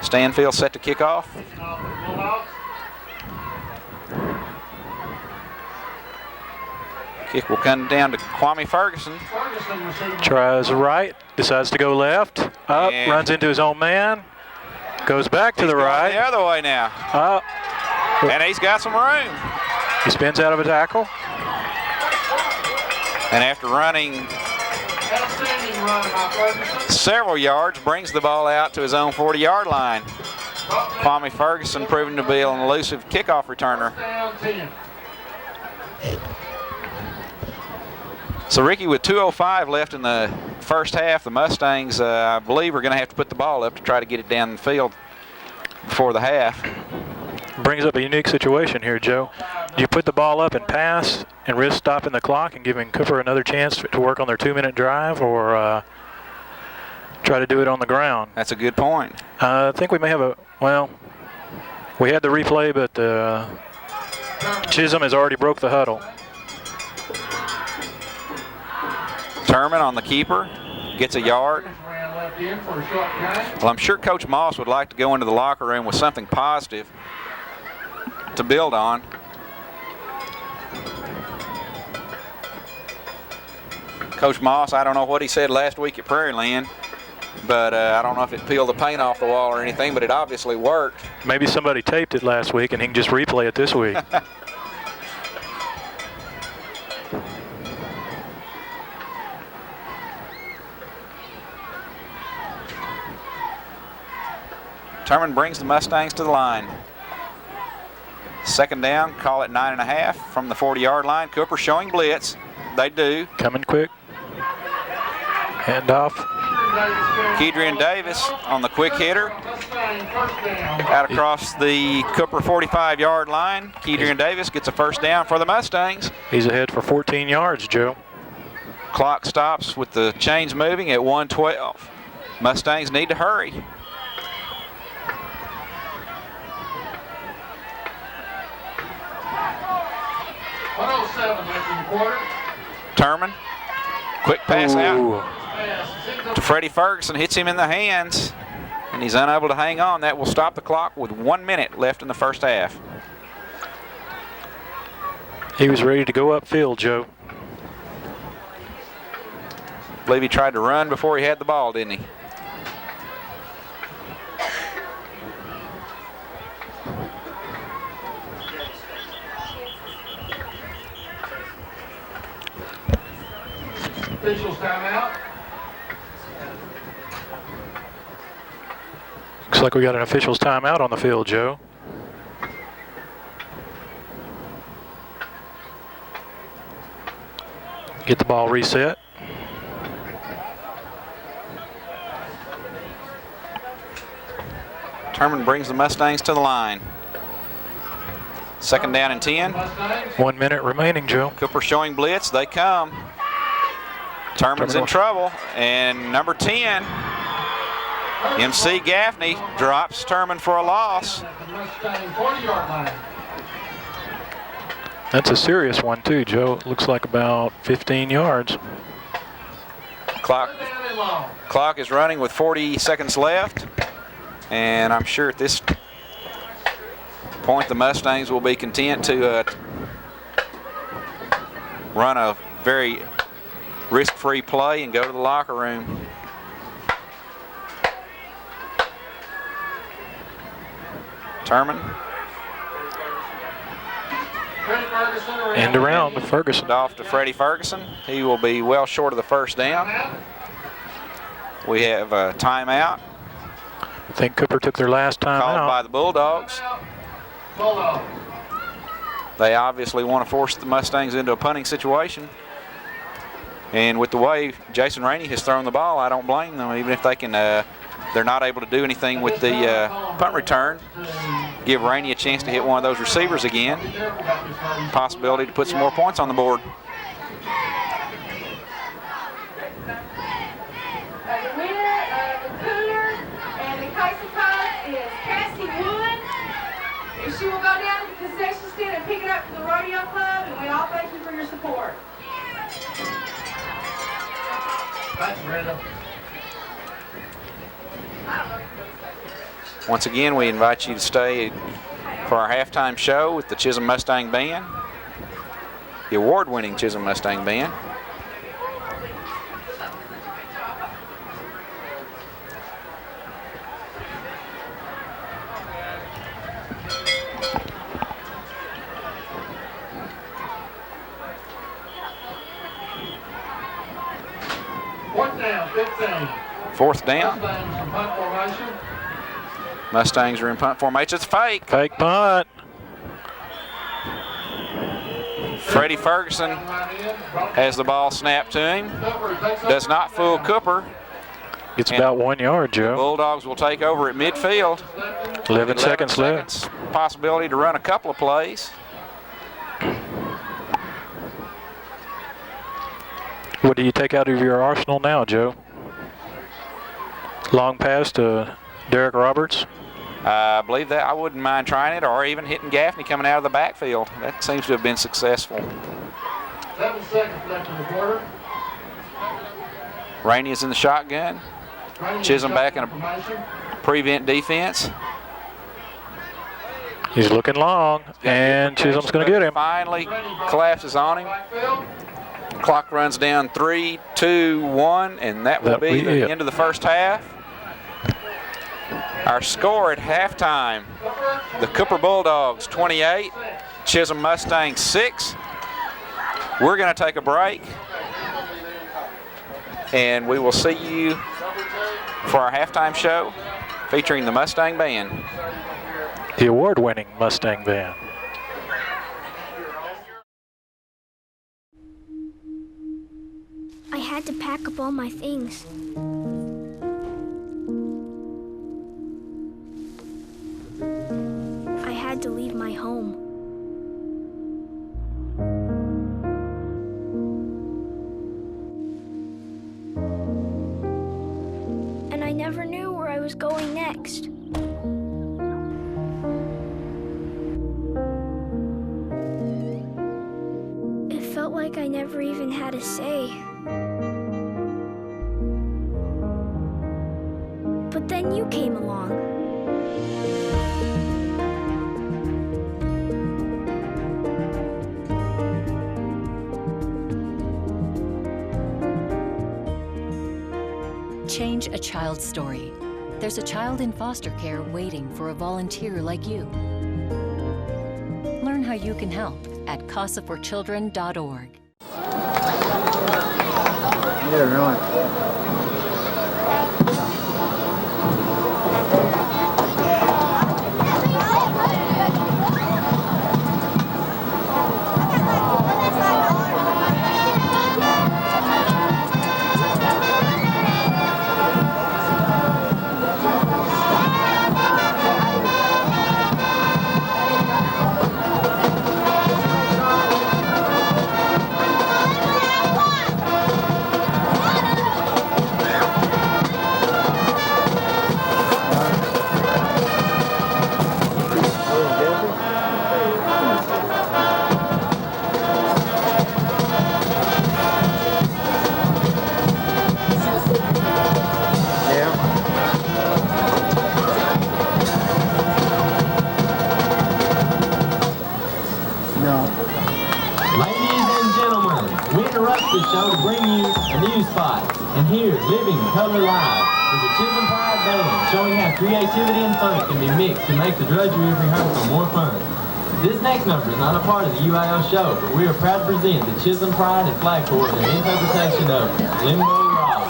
Stanfield set to kick off. Kick will come down to Kwame Ferguson. Tries right, decides to go left, up, and runs into his own man, goes back to the right. The other way now. And he's got some room. He spins out of a tackle. And after running several yards, brings the ball out to his own 40-yard line. Kwame Ferguson proving to be an elusive kickoff returner. So Ricky, with 2:05 left in the first half, the Mustangs, I believe, are going to have to put the ball up to try to get it down the field before the half. Brings up a unique situation here, Joe. Do you put the ball up and pass and risk stopping the clock and giving Cooper another chance to work on their 2-minute drive, or try to do it on the ground? That's a good point. I think we may have we had the replay, but Chisum has already broke the huddle. Turman on the keeper, gets a yard. left in for a short gain. Well, I'm sure Coach Moss would like to go into the locker room with something positive to build on. Coach Moss, I don't know what he said last week at Prairie Land, but I don't know if it peeled the paint off the wall or anything, but it obviously worked. Maybe somebody taped it last week and he can just replay it this week. Turman brings the Mustangs to the line. Second down, call it 9.5 from the 40-yard line. Cooper showing blitz. They do. Coming quick. Handoff. Kedrian Davis on the quick hitter. Out across the Cooper 45-yard line. Kedrian Davis gets a first down for the Mustangs. He's ahead for 14 yards, Joe. Clock stops with the chains moving at 1:12. Mustangs need to hurry. Turman, quick pass out to Freddie Ferguson, hits him in the hands, and he's unable to hang on. That will stop the clock with 1 minute left in the first half. He was ready to go upfield, Joe. I believe he tried to run before he had the ball, didn't he? Officials timeout. Looks like we got an official's timeout on the field, Joe. Get the ball reset. Turman brings the Mustangs to the line. Second down and 10. 1 minute remaining, Joe. Cooper showing blitz. They come. Turman's in trouble, and number 10, MC Gaffney, drops Turman for a loss. That's a serious one too, Joe. It looks like about 15 yards. Clock is running with 40 seconds left, and I'm sure at this point the Mustangs will be content to run a very risk-free play and go to the locker room. Turman. End around to Ferguson. Off to Freddie Ferguson. He will be well short of the first down. We have a timeout. I think Cooper took their last time called out. by the Bulldogs. They obviously want to force the Mustangs into a punting situation. And with the way Jason Rainey has thrown the ball, I don't blame them. Even if they can, they're not able to do anything with the punt return. Give Rainey a chance to hit one of those receivers again. Possibility to put some more points on the board. The winner of the Cooler and the Chisum Pies is Cassie Wood. And she will go down to the concession stand and pick it up for the rodeo club. And we all thank you for your support. Once again, we invite you to stay for our halftime show with the Chisum Mustang Band, the award-winning Chisum Mustang Band. Fourth down. Mustangs are in punt formation. It's fake. Fake punt. Freddie Ferguson has the ball snapped to him. Does not fool Cooper. It's about 1 yard, Joe. Bulldogs will take over at midfield. 11 seconds left. Possibility to run a couple of plays. What do you take out of your arsenal now, Joe? Long pass to Derek Roberts. I believe that I wouldn't mind trying it, or even hitting Gaffney coming out of the backfield. That seems to have been successful. 7 seconds left in the quarter. Rainey is in the shotgun. Chisum back in a prevent defense. He's looking long, and Chisum's going to get him. Finally collapses on him. Clock runs down 3, 2, 1, and that will be the end of the first half. Our score at halftime, the Cooper Bulldogs 28, Chisum Mustangs 6. We're going to take a break, and we will see you for our halftime show featuring the Mustang Band. The award-winning Mustang Band. I had to pack up all my things. I had to leave my home. And I never knew where I was going next. It felt like I never even had a say. But then you came along. Change a child's story. There's a child in foster care waiting for a volunteer like you. Learn how you can help at casaforchildren.org. Yeah, really. Creativity and fun can be mixed to make the drudgery of rehearsal more fun. This next number is not a part of the UIL show, but we are proud to present the Chisum Pride and Flag Corps in their interpretation of Limbo Rock.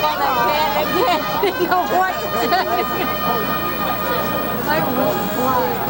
up on that can again. Didn't know what to do. I went flying.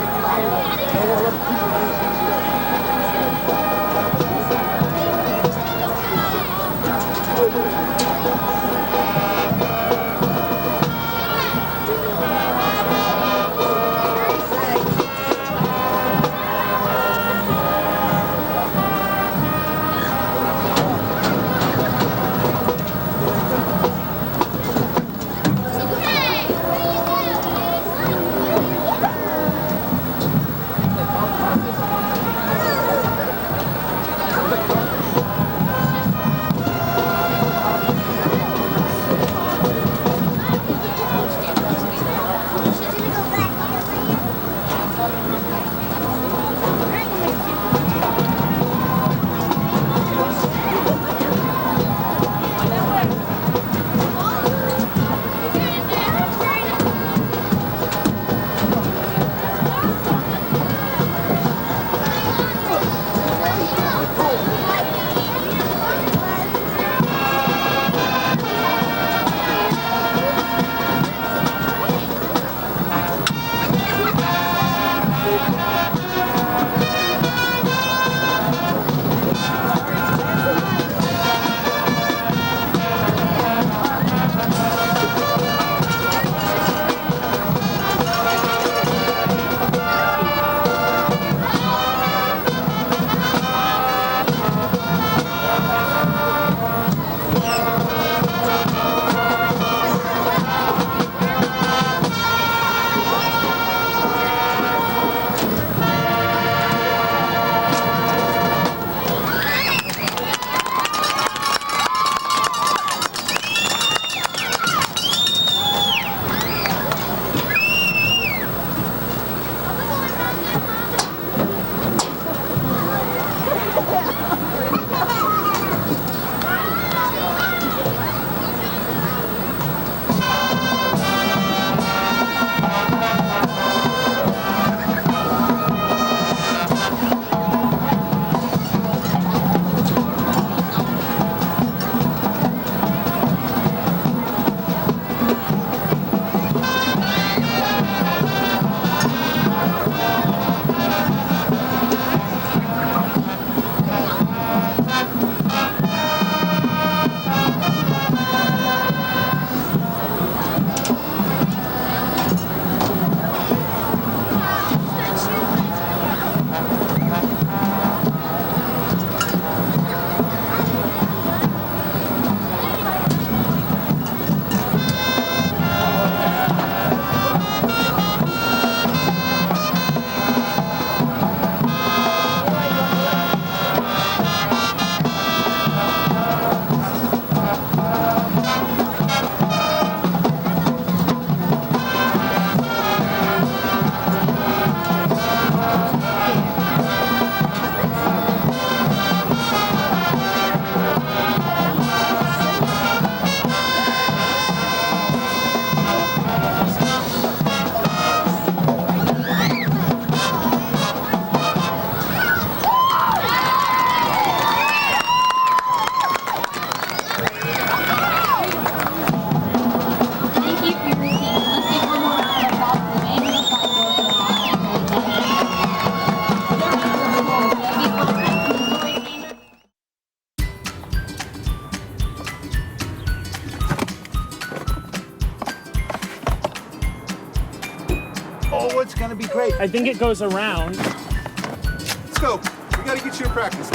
Oh, it's gonna be great. I think it goes around. Let's go. We gotta get you in practice.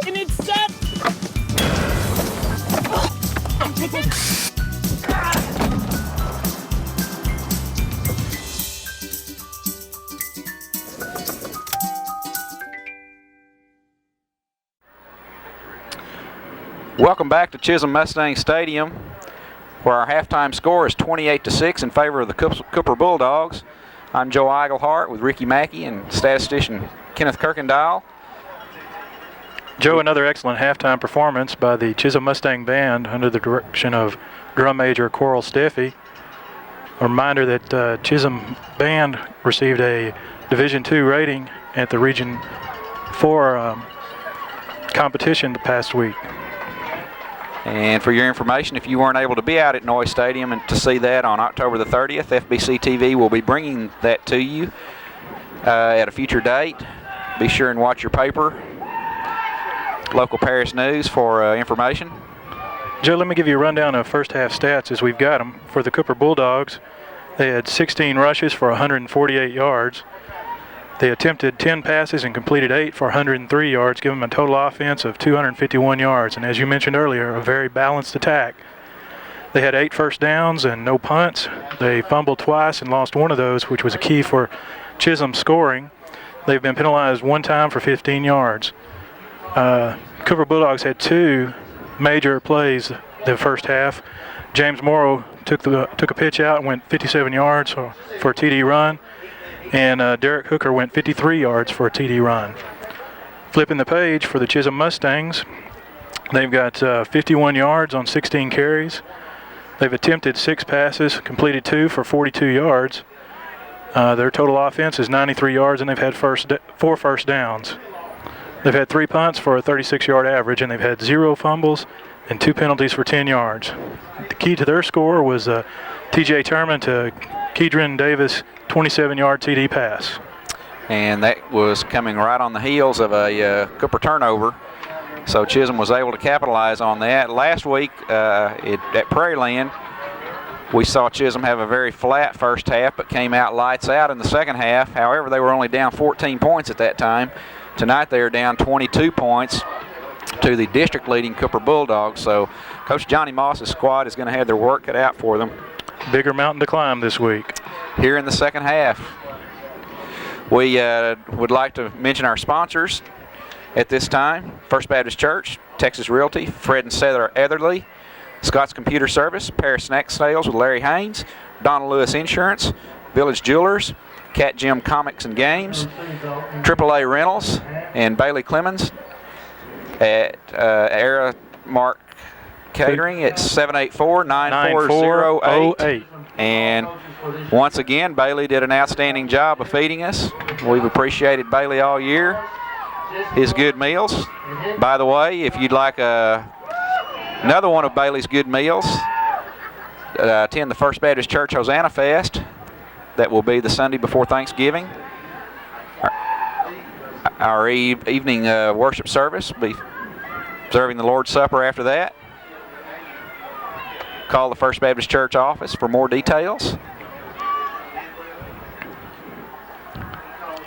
And it's set. Welcome back to Chisum Mustang Stadium, where our halftime score is 28-6 in favor of the Cooper Bulldogs. I'm Joe Eigelhart with Ricky Mackey and statistician Kenneth Kirkendall. Joe, another excellent halftime performance by the Chisum Mustang Band under the direction of drum major Coral Steffi. A reminder that Chisum Band received a Division II rating at the Region 4 competition the past week. And for your information, if you weren't able to be out at Noy Stadium and to see that on October the 30th, FBC TV will be bringing that to you at a future date. Be sure and watch your paper, local parish news, for information. Joe, let me give you a rundown of first half stats as we've got them. For the Cooper Bulldogs, they had 16 rushes for 148 yards. They attempted 10 passes and completed 8 for 103 yards, giving them a total offense of 251 yards. And as you mentioned earlier, a very balanced attack. They had 8 first downs and no punts. They fumbled twice and lost one of those, which was a key for Chisum scoring. They've been penalized 1 time for 15 yards. Cooper Bulldogs had 2 major plays the first half. James Morrow took a pitch out and went 57 yards for a TD run. And Derek Hooker went 53 yards for a TD run. Flipping the page for the Chisum Mustangs, they've got 51 yards on 16 carries. They've attempted 6 passes, completed 2 for 42 yards. Their total offense is 93 yards, and they've had 4 first downs. They've had 3 punts for a 36-yard average, and they've had 0 fumbles and 2 penalties for 10 yards. The key to their score was T.J. Turman to Kedron Davis 27-yard TD pass. And that was coming right on the heels of a Cooper turnover. So Chisum was able to capitalize on that. Last week at Prairie Land, we saw Chisum have a very flat first half, but came out lights out in the second half. However, they were only down 14 points at that time. Tonight they are down 22 points to the district-leading Cooper Bulldogs. So Coach Johnny Moss's squad is going to have their work cut out for them. Bigger mountain to climb this week. Here in the second half. We would like to mention our sponsors at this time. First Baptist Church, Texas Realty, Fred and Cedar Etherly, Scott's Computer Service, Paris Snack Sales with Larry Haynes, Donald Lewis Insurance, Village Jewelers, Cat Gym Comics and Games, AAA Rentals, and Bailey Clemens at Aramark Catering at 784-9408. And once again, Bailey did an outstanding job of feeding us. We've appreciated Bailey all year, his good meals. By the way, if you'd like another one of Bailey's good meals, attend the First Baptist Church Hosanna Fest. That will be the Sunday before Thanksgiving. Our evening worship service will be observing the Lord's Supper after that. Call the First Baptist Church office for more details.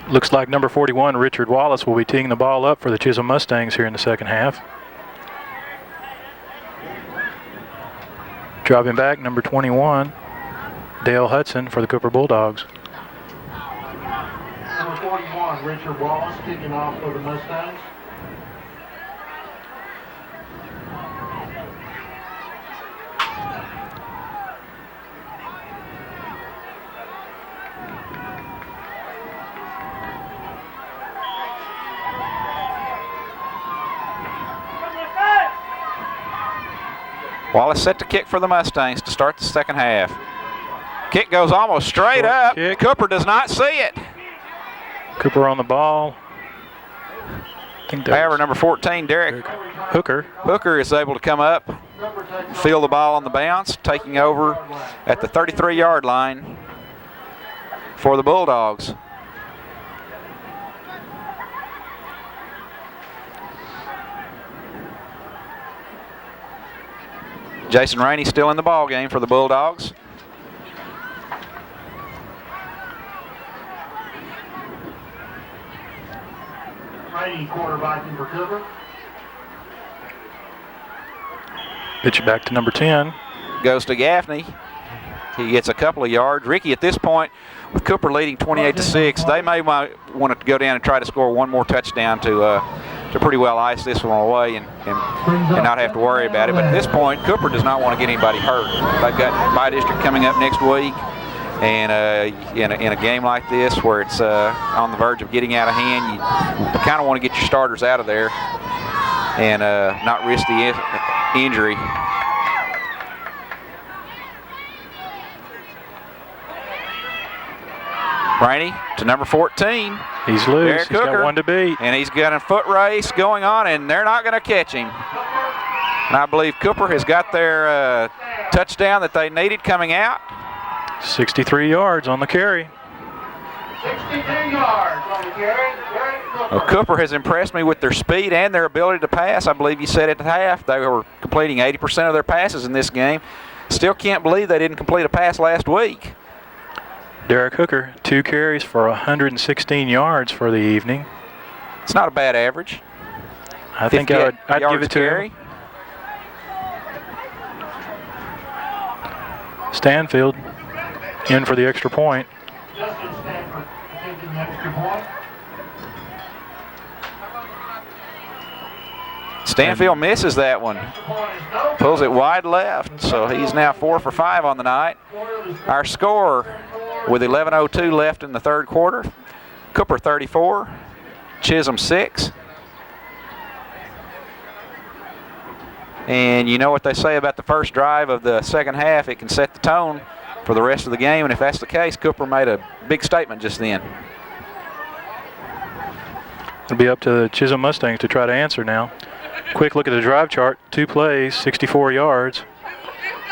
Looks like number 41, Richard Wallace, will be teeing the ball up for the Chisum Mustangs here in the second half. Dropping back, number 21, Dale Hudson for the Cooper Bulldogs. Number 41, Richard Wallace, kicking off for the Mustangs. Wallace set to kick for the Mustangs to start the second half. Kick goes almost straight up. Kick. Cooper does not see it. Cooper on the ball. However, number 14, Derek Hooker is able to come up, feel the ball on the bounce, taking over at the 33-yard line for the Bulldogs. Jason Rainey still in the ball game for the Bulldogs. Rainey quarterbacking for Cooper. Pitch it back to number 10. Goes to Gaffney. He gets a couple of yards. Ricky, at this point, with Cooper leading 28-6, they may want to go down and try to score one more touchdown to pretty well ice this one away and not have to worry about it. But at this point, Cooper does not want to get anybody hurt. They've got bye district coming up next week, and in a game like this where it's on the verge of getting out of hand, you kind of want to get your starters out of there and not risk the injury. Rainey to number 14. He's loose. He's got one to beat. And he's got a foot race going on, and they're not going to catch him. And I believe Cooper has got their touchdown that they needed coming out. 63 yards on the carry. 62 yards on the carry. Well, Cooper has impressed me with their speed and their ability to pass. I believe you said at the half they were completing 80% of their passes in this game. Still can't believe they didn't complete a pass last week. Derek Hooker, 2 carries for 116 yards for the evening. It's not a bad average. I think I'd give it to carry. him. Stanfield in for the extra point. Justin Stanford taking the extra point. Stanfield misses that one. Pulls it wide left, so he's now 4 for 5 on the night. Our score with 11:02 left in the third quarter, Cooper 34, Chisum 6. And you know what they say about the first drive of the second half, it can set the tone for the rest of the game, and if that's the case, Cooper made a big statement just then. It'll be up to the Chisum Mustangs to try to answer now. Quick look at the drive chart. 2 plays, 64 yards.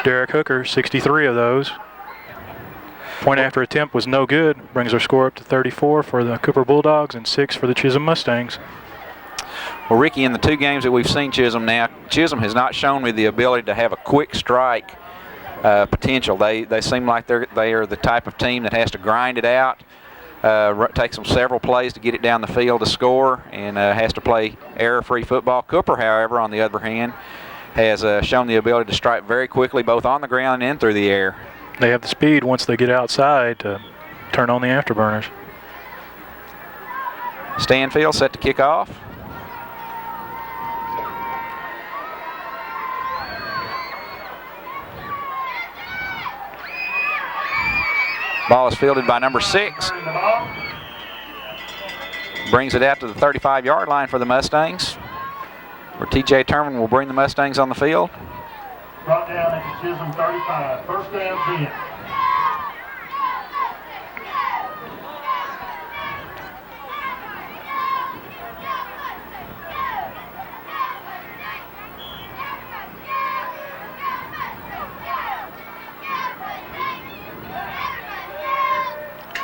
Derek Hooker, 63 of those. Point after attempt was no good. Brings our score up to 34 for the Cooper Bulldogs and 6 for the Chisum Mustangs. Well, Ricky, in the 2 games that we've seen Chisum now, Chisum has not shown me the ability to have a quick strike potential. They seem like they are the type of team that has to grind it out. Takes them several plays to get it down the field to score, and has to play error-free football. Cooper, however, on the other hand, has shown the ability to strike very quickly, both on the ground and through the air. They have the speed once they get outside to turn on the afterburners. Stanfield set to kick off. Ball is fielded by number 6. Brings it out to the 35-yard line for the Mustangs, where T.J. Turman will bring the Mustangs on the field. Brought down at Chisum 35, first down 10.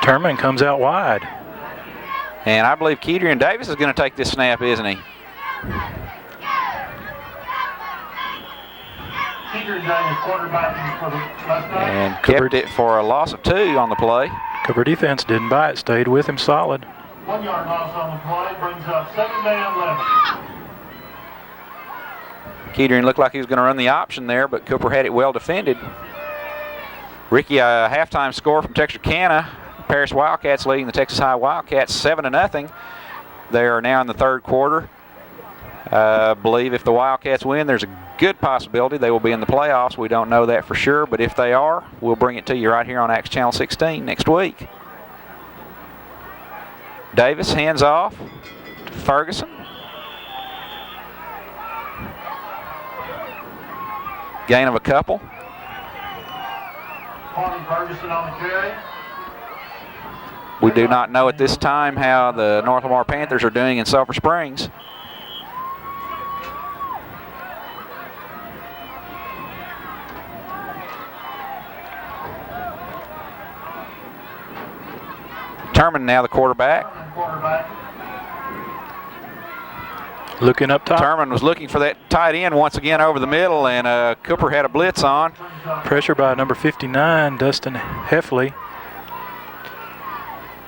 Turman comes out wide. And I believe Kedrian Davis is going to take this snap, isn't he? Kedrian Davis, quarterback for the Mustangs. And kept it for a loss of 2 on the play. Cooper defense didn't buy it, stayed with him solid. 1 yard loss on the play, brings up 2nd down 11. Kedrian looked like he was going to run the option there, but Cooper had it well defended. Ricky, a halftime score from Texarkana. Paris Wildcats leading the Texas High Wildcats 7-0. They are now in the third quarter. I believe if the Wildcats win, there's a good possibility they will be in the playoffs. We don't know that for sure, but if they are, we'll bring it to you right here on Axe Channel 16 next week. Davis hands off to Ferguson. Gain of a couple. Ferguson on the carry. We do not know at this time how the North Lamar Panthers are doing in Sulphur Springs. Turman now the quarterback. Looking up top. Turman was looking for that tight end once again over the middle, and Cooper had a blitz on. Pressure by number 59, Dustin Heffley.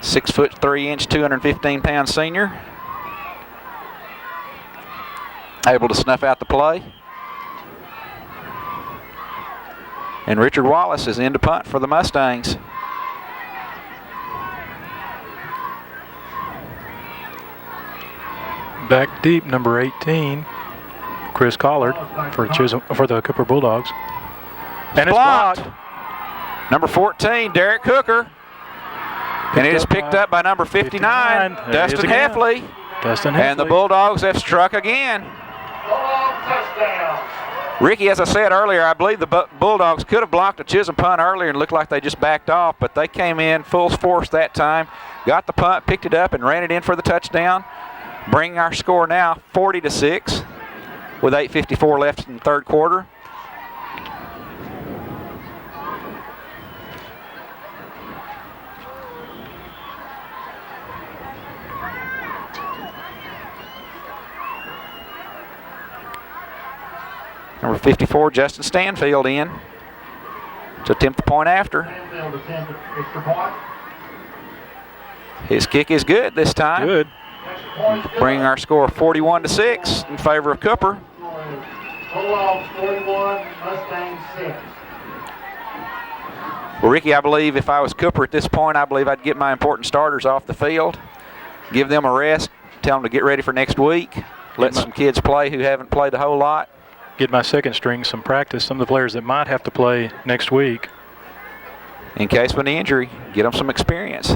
6'3", 215-pound senior. Able to snuff out the play. And Richard Wallace is in to punt for the Mustangs. Back deep, number 18, Chris Collard for the Cooper Bulldogs. And it's blocked. Number 14, Derek Hooker. And it is picked up by number 59, Dustin Heffley. And the Bulldogs have struck again. Ricky, as I said earlier, I believe the Bulldogs could have blocked a Chisum punt earlier and looked like they just backed off, but they came in full force that time, got the punt, picked it up, and ran it in for the touchdown, bringing our score now 40-6. with 8:54 left in the third quarter. Number 54, Justin Stanfield in to attempt the point after. His kick is good this time. Good. Bringing our score 41-6 in favor of Cooper. Bulldogs 41, Mustangs 6. Well, Ricky, I believe if I was Cooper at this point, I believe I'd get my important starters off the field, give them a rest, tell them to get ready for next week, let some kids play who haven't played a whole lot. Get my second string some practice, some of the players that might have to play next week. In case of an injury, get them some experience.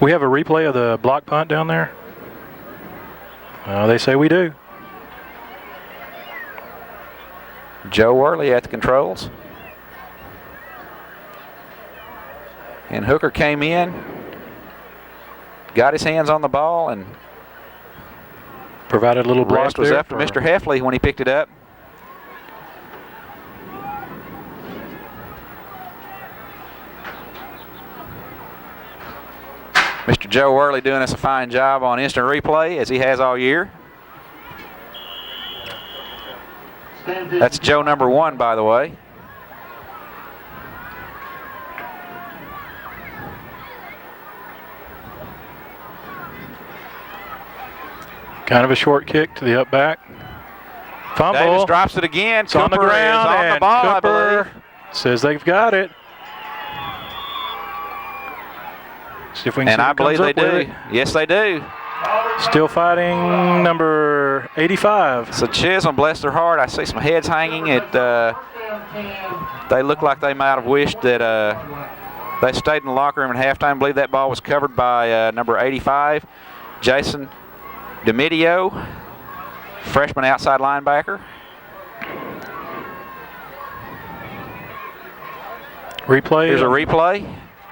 We have a replay of the block punt down there? They say we do. Joe Worley at the controls. And Hooker came in, got his hands on the ball, and provided a little block. Rest was up to Mr. Heffley when he picked it up. Mr. Joe Worley doing us a fine job on instant replay, as he has all year. That's Joe number 1, by the way. Kind of a short kick to the up back. Fumble. Davis drops it again. It's on the ground, is on and the ball, Cooper I believe. says they've got it. See if we can And see I what comes believe they up with do. it. Yes, they do. Still fighting number 85. So Chisum, bless their heart, I see some heads hanging. They look like they might have wished that they stayed in the locker room at halftime. I believe that ball was covered by number 85, Jason DeMedio, freshman outside linebacker. Replay. Here's a replay.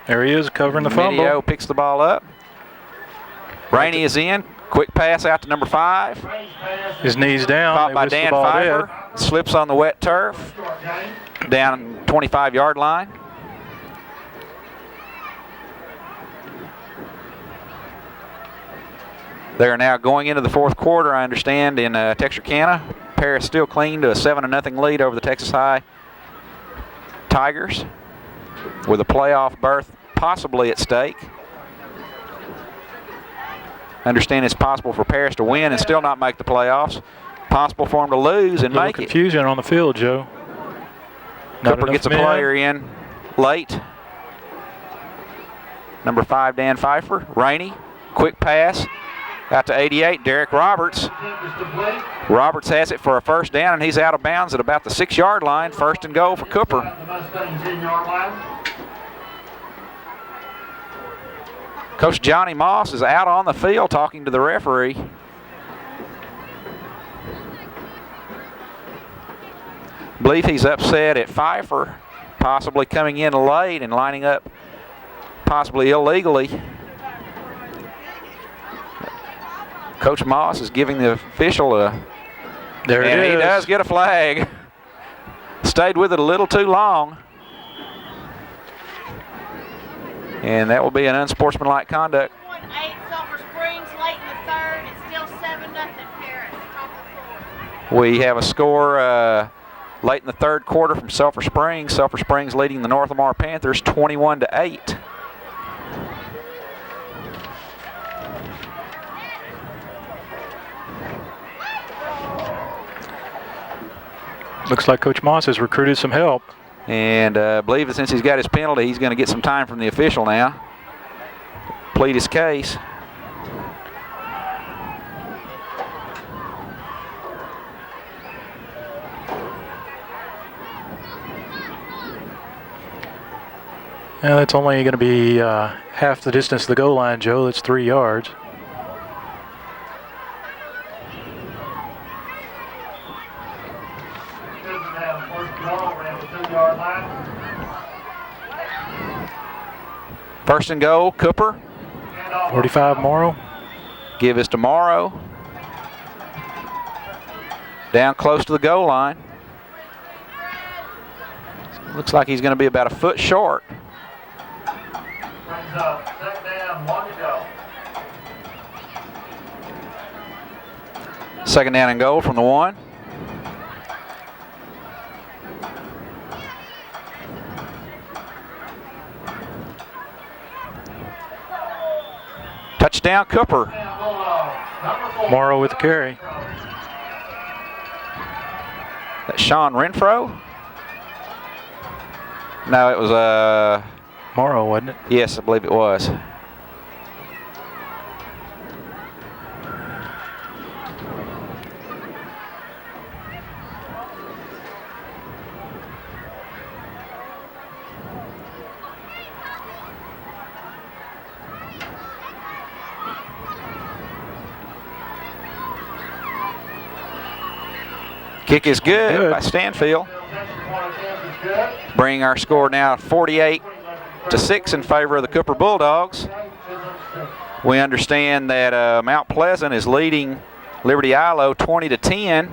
There he is, covering the fumble. DeMedio picks the ball up. Rainey is in. Quick pass out to number 5. His knees down. Caught by Dan Pfeiffer. Slips on the wet turf. Down 25-yard line. They are now going into the fourth quarter, I understand, in Texarkana. Paris still clinging to a 7-0 lead over the Texas High Tigers, with a playoff berth possibly at stake. I understand it's possible for Paris to win and still not make the playoffs. Possible for them to lose and make it. Confusion on the field, Joe. Cooper gets a player in late. Number 5, Dan Pfeiffer. Rainey, quick pass. Out to 88, Derek Roberts. Roberts has it for a first down, and he's out of bounds at about the 6-yard line. First and goal for Cooper. Coach Johnny Moss is out on the field talking to the referee. I believe he's upset at Pfeiffer possibly coming in late and lining up possibly illegally. Coach Moss is giving the official a... There it is. And he does get a flag. Stayed with it a little too long. And that will be an unsportsmanlike conduct. 8 Sulphur Springs late in the third. It's still 7-0 Paris. Top of the floor. We have a score late in the third quarter from Sulphur Springs. Sulphur Springs leading the North Lamar Panthers 21-8. Looks like Coach Moss has recruited some help. And I believe that since he's got his penalty, he's going to get some time from the official now. Plead his case. Yeah, that's only going to be half the distance to the goal line, Joe. That's 3 yards. First and goal, Cooper. 45 Morrow. Give us to Morrow. Down close to the goal line. Looks like he's going to be about a foot short. Brings up, second down, 1 to go. Second down and goal from the 1. Touchdown, Cooper. Morrow with the carry. That's Sean Renfro? No, it was Morrow, wasn't it? Yes, I believe it was. Kick is good by Stanfield. Bringing our score now 48-6 in favor of the Cooper Bulldogs. We understand that Mount Pleasant is leading Liberty Ilo 20-10.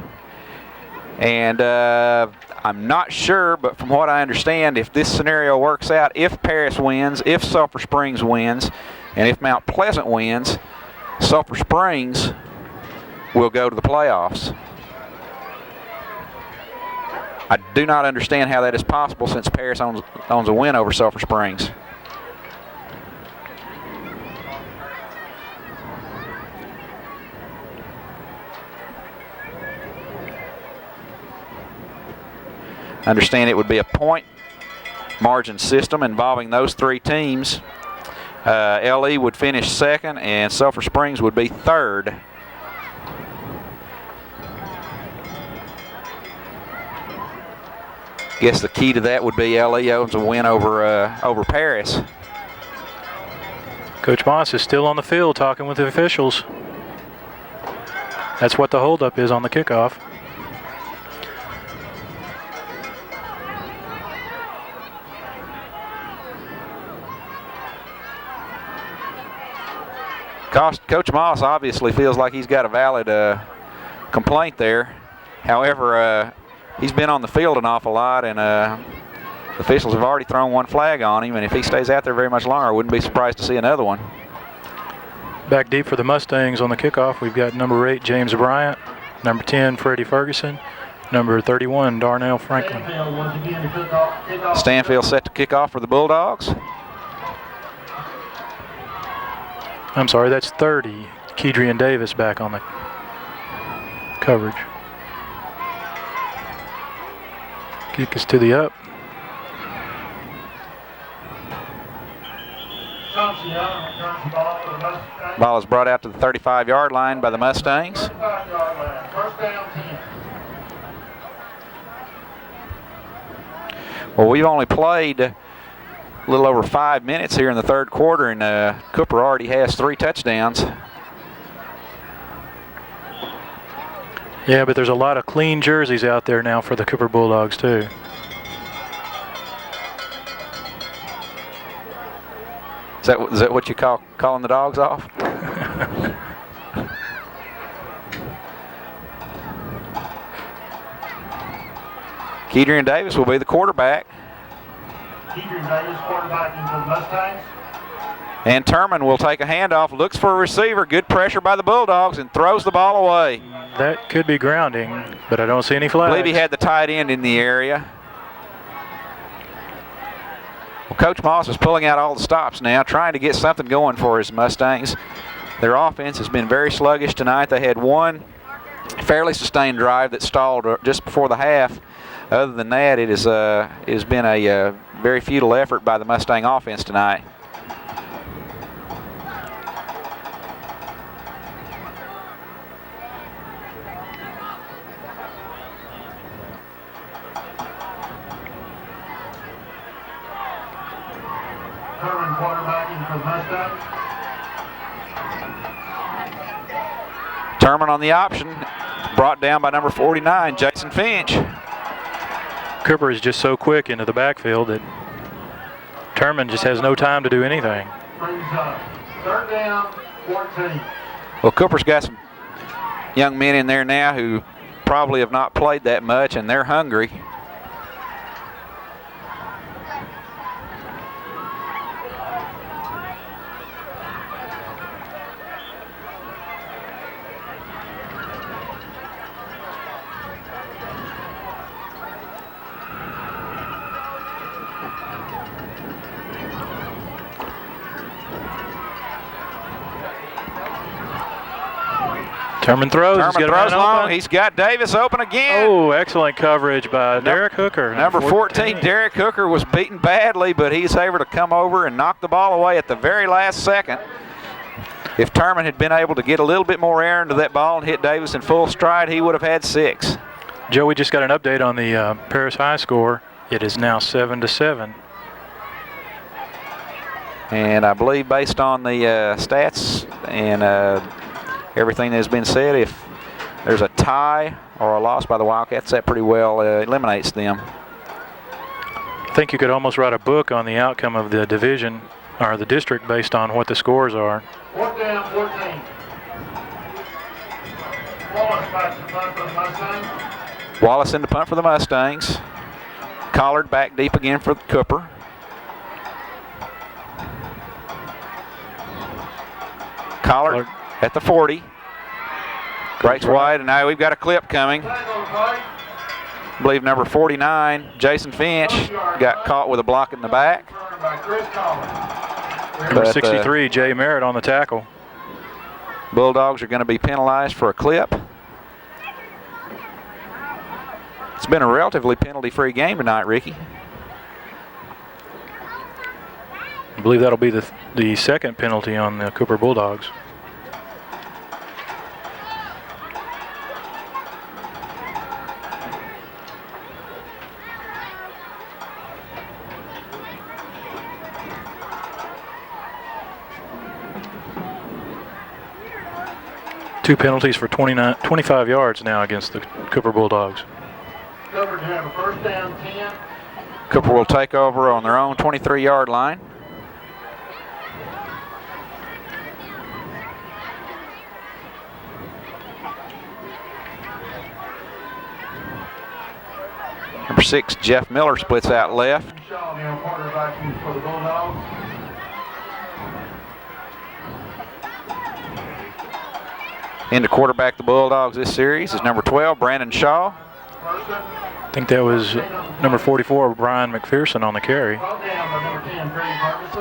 And I'm not sure, but from what I understand, if this scenario works out, if Paris wins, if Sulphur Springs wins, and if Mount Pleasant wins, Sulphur Springs will go to the playoffs. I do not understand how that is possible since Paris owns a win over Sulphur Springs. I understand it would be a point margin system involving those 3 teams. LE would finish second and Sulphur Springs would be third. Guess the key to that would be LE owns a win over Paris. Coach Moss is still on the field talking with the officials. That's what the holdup is on the kickoff. Coach Moss obviously feels like he's got a valid complaint there. However, he's been on the field an awful lot, and officials have already thrown 1 flag on him, and if he stays out there very much longer, I wouldn't be surprised to see another one. Back deep for the Mustangs on the kickoff, we've got number 8, James Bryant, number 10, Freddie Ferguson, number 31, Darnell Franklin. Stanfield set to kick off for the Bulldogs. I'm sorry, that's 30. Kedrian Davis back on the coverage. Kick is to the up. Ball is brought out to the 35-yard line by the Mustangs. Well, we've only played a little over 5 minutes here in the third quarter, and Cooper already has 3 touchdowns. Yeah, but there's a lot of clean jerseys out there now for the Cooper Bulldogs, too. Is that what you call calling the dogs off? Kedrian Davis will be the quarterback. Kedrian Davis quarterbacking for the Mustangs. And Turman will take a handoff, looks for a receiver, good pressure by the Bulldogs, and throws the ball away. That could be grounding, but I don't see any flags. I believe he had the tight end in the area. Well, Coach Moss is pulling out all the stops now, trying to get something going for his Mustangs. Their offense has been very sluggish tonight. They had 1 fairly sustained drive that stalled just before the half. Other than that, it has been a very futile effort by the Mustang offense tonight. Turman quarterbacking for the Mustangs. Turman on the option, brought down by number 49, Jason Finch. Cooper is just so quick into the backfield that Turman just has no time to do anything. Brings up third down, 14. Well, Cooper's got some young men in there now who probably have not played that much, and they're hungry. Terman throws. Terman throws long. He's got Davis open again. Oh, excellent coverage by Derek Hooker. Number 14, Derek Hooker, was beaten badly, but he's able to come over and knock the ball away at the very last second. If Terman had been able to get a little bit more air into that ball and hit Davis in full stride, he would have had 6. Joe, we just got an update on the Paris High score. It is now 7-7. And I believe based on the stats and everything that has been said, if there's a tie or a loss by the Wildcats, that pretty well eliminates them. I think you could almost write a book on the outcome of the division or the district based on what the scores are. 4th down, 14. Wallace back to punt for the Mustangs. Wallace in the punt for the Mustangs. Collard back deep again for Cooper. Collard at the 40. Breaks wide, and now we've got a clip coming. I believe number 49, Jason Finch, got caught with a block in the back. Number 63, Jay Merritt on the tackle. Bulldogs are going to be penalized for a clip. It's been a relatively penalty-free game tonight, Ricky. I believe that'll be the second penalty on the Cooper Bulldogs. Two penalties for 25 yards now against the Cooper Bulldogs. Cooper to have a 1st down, 10. Cooper will take over on their own 23-yard line. Number 6, Jeff Miller, splits out left. Shaw now quarterbacking for the Bulldogs. In to quarterback the Bulldogs this series is number 12, Brandon Shaw. I think that was number 44, Brian McPherson on the carry.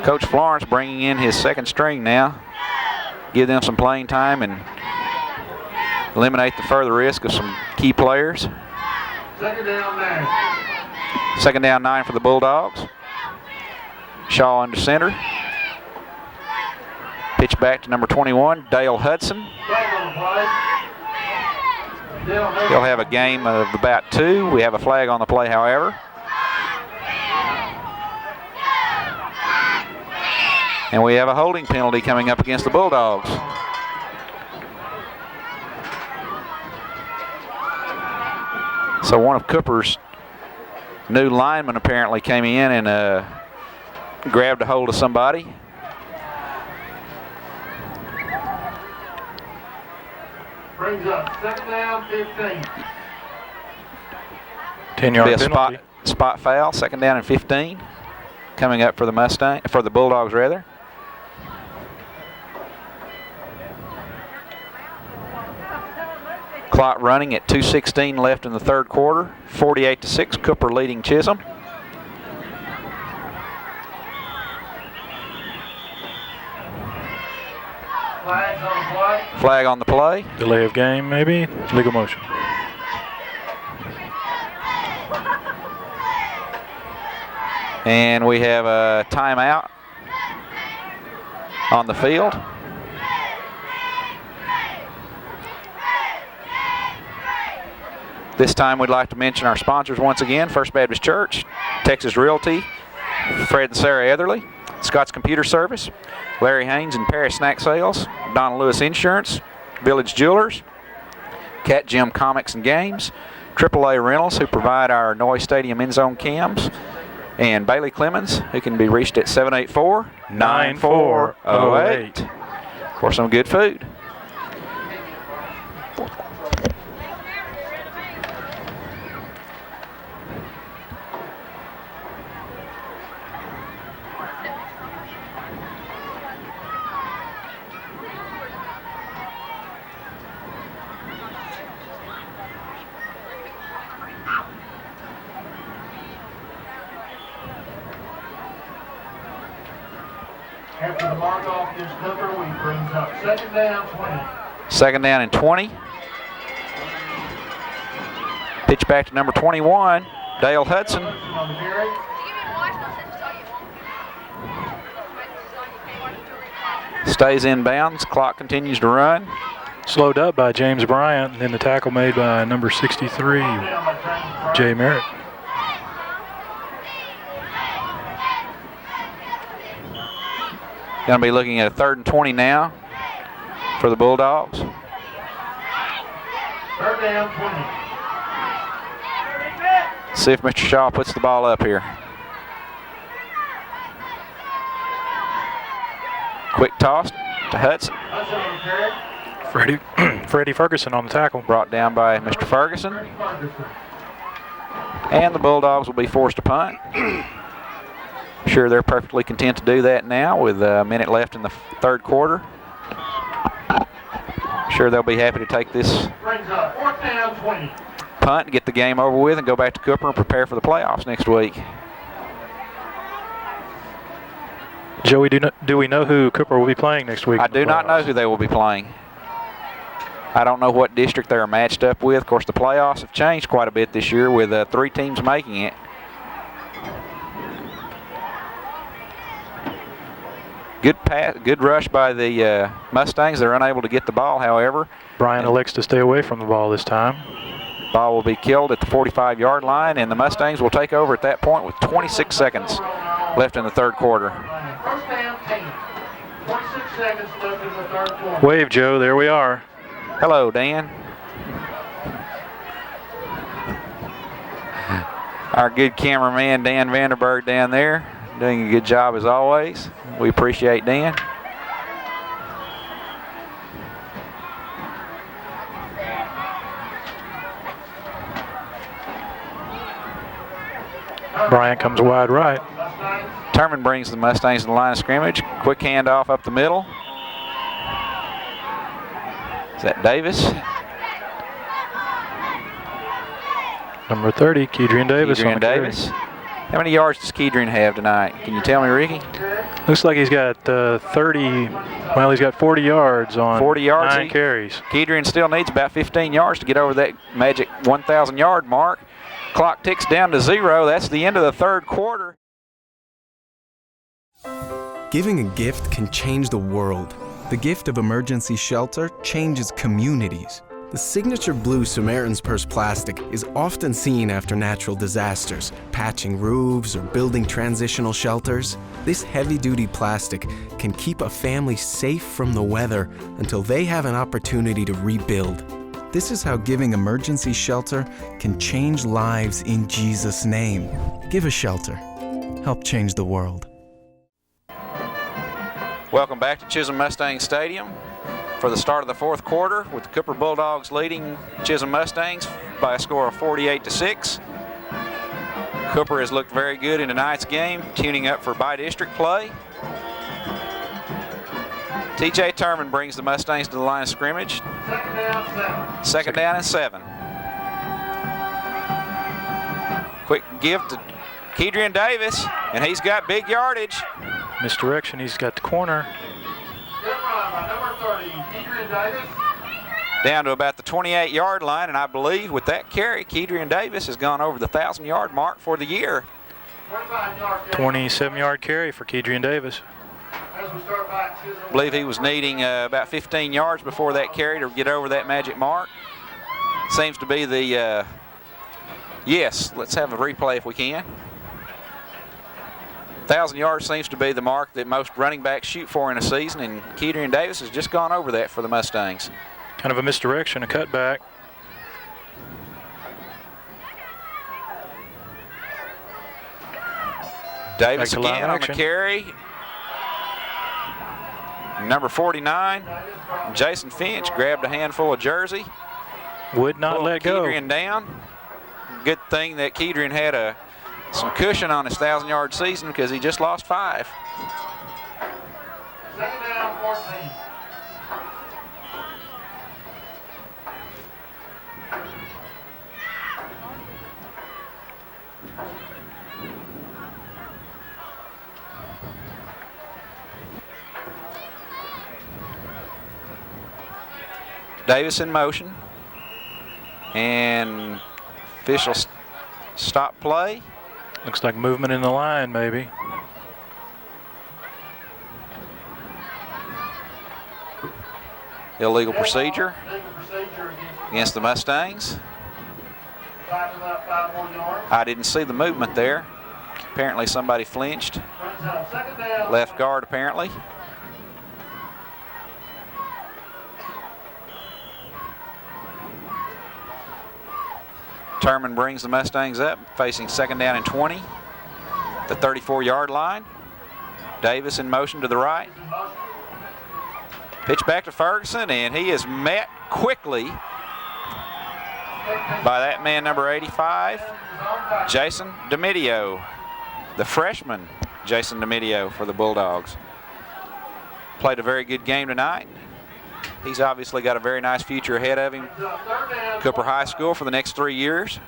Coach Florence bringing in his second string now. Give them some playing time and eliminate the further risk of some key players. 2nd down, 9. 2nd down, 9 for the Bulldogs. Shaw under center. Pitch back to number 21, Dale Hudson. He'll have a game of about 2. We have a flag on the play, however. And we have a holding penalty coming up against the Bulldogs. So one of Cooper's new linemen apparently came in and grabbed a hold of somebody. Brings up 2nd down, 15. 10-yard penalty. Spot foul, 2nd down and 15. Coming up for the Bulldogs rather. Clock running at 2:16 left in the 3rd quarter. 48-6, Cooper leading Chisum. Flag on the play. Delay of game, maybe. Legal motion. And we have a timeout on the field. This time we'd like to mention our sponsors once again: First Baptist Church, Texas Realty, Fred and Sarah Etherly, Scott's Computer Service, Larry Haynes and Paris Snack Sales, Donna Lewis Insurance, Village Jewelers, Cat Gym Comics and Games, AAA Rentals, who provide our Noise Stadium end zone cams, and Bailey Clemens, who can be reached at 784-9408 for some good food. After the mark off against Cooper, we brings up 2nd down, 20. 2nd down and 20. Pitch back to number 21, Dale Hudson. On the carry. Stays in bounds. Clock continues to run. Slowed up by James Bryant, and then the tackle made by number 63, Jay Merritt. Going to be looking at a 3rd and 20 now for the Bulldogs. 3rd down, 20. See if Mr. Shaw puts the ball up here. Quick toss to Hudson. Freddie Ferguson on the tackle. Brought down by Mr. Ferguson. And the Bulldogs will be forced to punt. Sure, they're perfectly content to do that now with a minute left in the 3rd quarter. Sure, they'll be happy to take this Brings up 4th down, 20. punt, get the game over with, and go back to Cooper and prepare for the playoffs next week. Joey, do we know who Cooper will be playing next week? I do not know who they will be playing. I don't know what district they are matched up with. Of course, the playoffs have changed quite a bit this year with 3 teams making it. Good rush by the Mustangs. They're unable to get the ball, however. Bryant elects to stay away from the ball this time. Ball will be killed at the 45-yard line, and the Mustangs will take over at that point with 26 seconds left in the 3rd quarter. 1st down, 10. 26 seconds left in the 3rd quarter. Wave, Joe. There we are. Hello, Dan. Our good cameraman, Dan Vanderberg, down there, doing a good job as always. We appreciate Dan. Bryant comes wide right. Turman brings the Mustangs to the line of scrimmage. Quick handoff up the middle. Is that Davis? Number 30, Kedrian Davis. Kedrian Davis. How many yards does Kedrian have tonight? Can you tell me, Ricky? Looks like he's got 30. Well, he's got 40 yards on 40 yards, 9 carries. Kedrian still needs about 15 yards to get over that magic 1,000-yard mark. Clock ticks down to 0. That's the end of the 3rd quarter. Giving a gift can change the world. The gift of emergency shelter changes communities. The signature blue Samaritan's Purse plastic is often seen after natural disasters, patching roofs or building transitional shelters. This heavy-duty plastic can keep a family safe from the weather until they have an opportunity to rebuild. This is how giving emergency shelter can change lives in Jesus' name. Give a shelter. Help change the world. Welcome back to Chisum Mustang Stadium for the start of the 4th quarter, with the Cooper Bulldogs leading Chisum Mustangs by a score of 48-6. Cooper has looked very good in tonight's game, tuning up for by-district play. TJ Turman brings the Mustangs to the line of scrimmage. 2nd down and 7. Quick give to Kedrian Davis, and he's got big yardage. Misdirection, he's got the corner. Down to about the 28-yard line, and I believe with that carry, Kedrian Davis has gone over the 1,000-yard mark for the year. 27-yard carry for Kedrian Davis. I believe he was needing about 15 yards before that carry to get over that magic mark. Seems to be the, yes, let's have a replay if we can. 1,000 yards seems to be the mark that most running backs shoot for in a season, and Kedrian Davis has just gone over that for the Mustangs. Kind of a misdirection, a cutback. Davis again on the carry. Number 49, Jason Finch, grabbed a handful of jersey. Would not let go. Kedrian down. Good thing that Kedrian had some cushion on his 1,000-yard season because he just lost 5. 2nd down, 14. Davis in motion. And official stop play. Looks like movement in the line, maybe. Illegal procedure against the Mustangs. I didn't see the movement there. Apparently somebody flinched. Left guard apparently. Turman brings the Mustangs up, facing 2nd down and 20. The 34-yard line. Davis in motion to the right. Pitch back to Ferguson, and he is met quickly by that man, number 85, Jason DeMedio, the freshman Jason DeMedio for the Bulldogs. Played a very good game tonight. He's obviously got a very nice future ahead of him. Cooper High School for the next 3 years.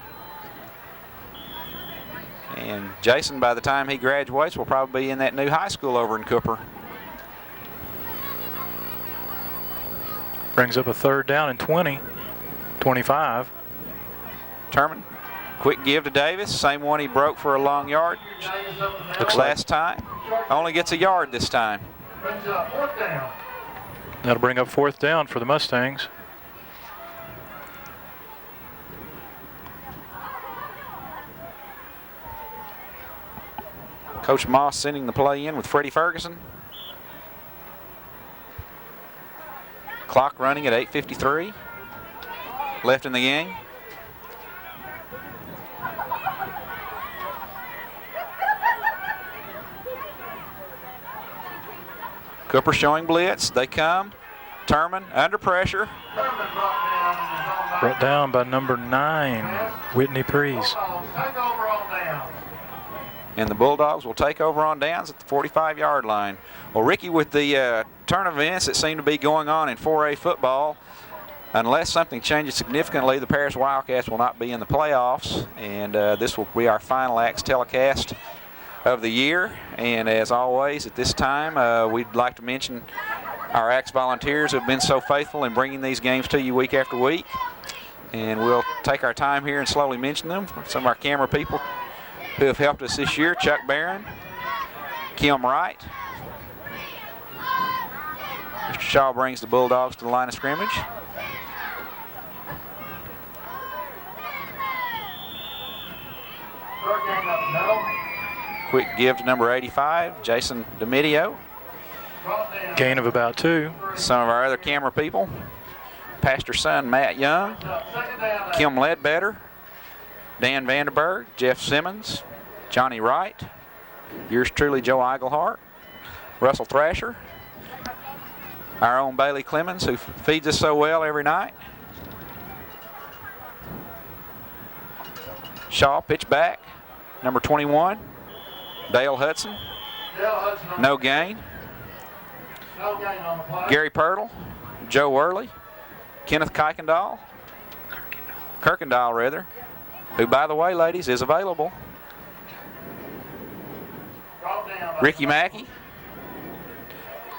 And Jason, by the time he graduates, will probably be in that new high school over in Cooper. Brings up a 3rd down and 20, 25. Turman, quick give to Davis. Same one he broke for a long yard last time. Only gets a yard this time. That'll bring up 4th down for the Mustangs. Coach Moss sending the play in with Freddie Ferguson. Clock running at 8:53 left in the game. Cooper showing blitz. They come. Turman under pressure. Brought down by number 9, Whitney Prees. And the Bulldogs will take over on downs at the 45-yard line. Well, Ricky, with the turn of events that seem to be going on in 4A football, unless something changes significantly, the Paris Wildcats will not be in the playoffs, and this will be our final Axe telecast of the year. And as always, at this time, we'd like to mention our Axe volunteers who have been so faithful in bringing these games to you week after week. And we'll take our time here and slowly mention them. Some of our camera people who have helped us this year: Chuck Barron, Kim Wright. Mr. Shaw brings the Bulldogs to the line of scrimmage. Quick give to number 85, Jason DeMedio. Gain of about 2. Some of our other camera people: Pastor's son Matt Young, Kim Ledbetter, Dan Vanderberg, Jeff Simmons, Johnny Wright, yours truly Joe Eigelhart, Russell Thrasher, our own Bailey Clemens, who feeds us so well every night. Shaw, pitch back, number 21, Dale Hudson. No gain. Gary Pirtle, Joe Worley, Kenneth Kirkendall, who, by the way, ladies, is available. Ricky Mackey,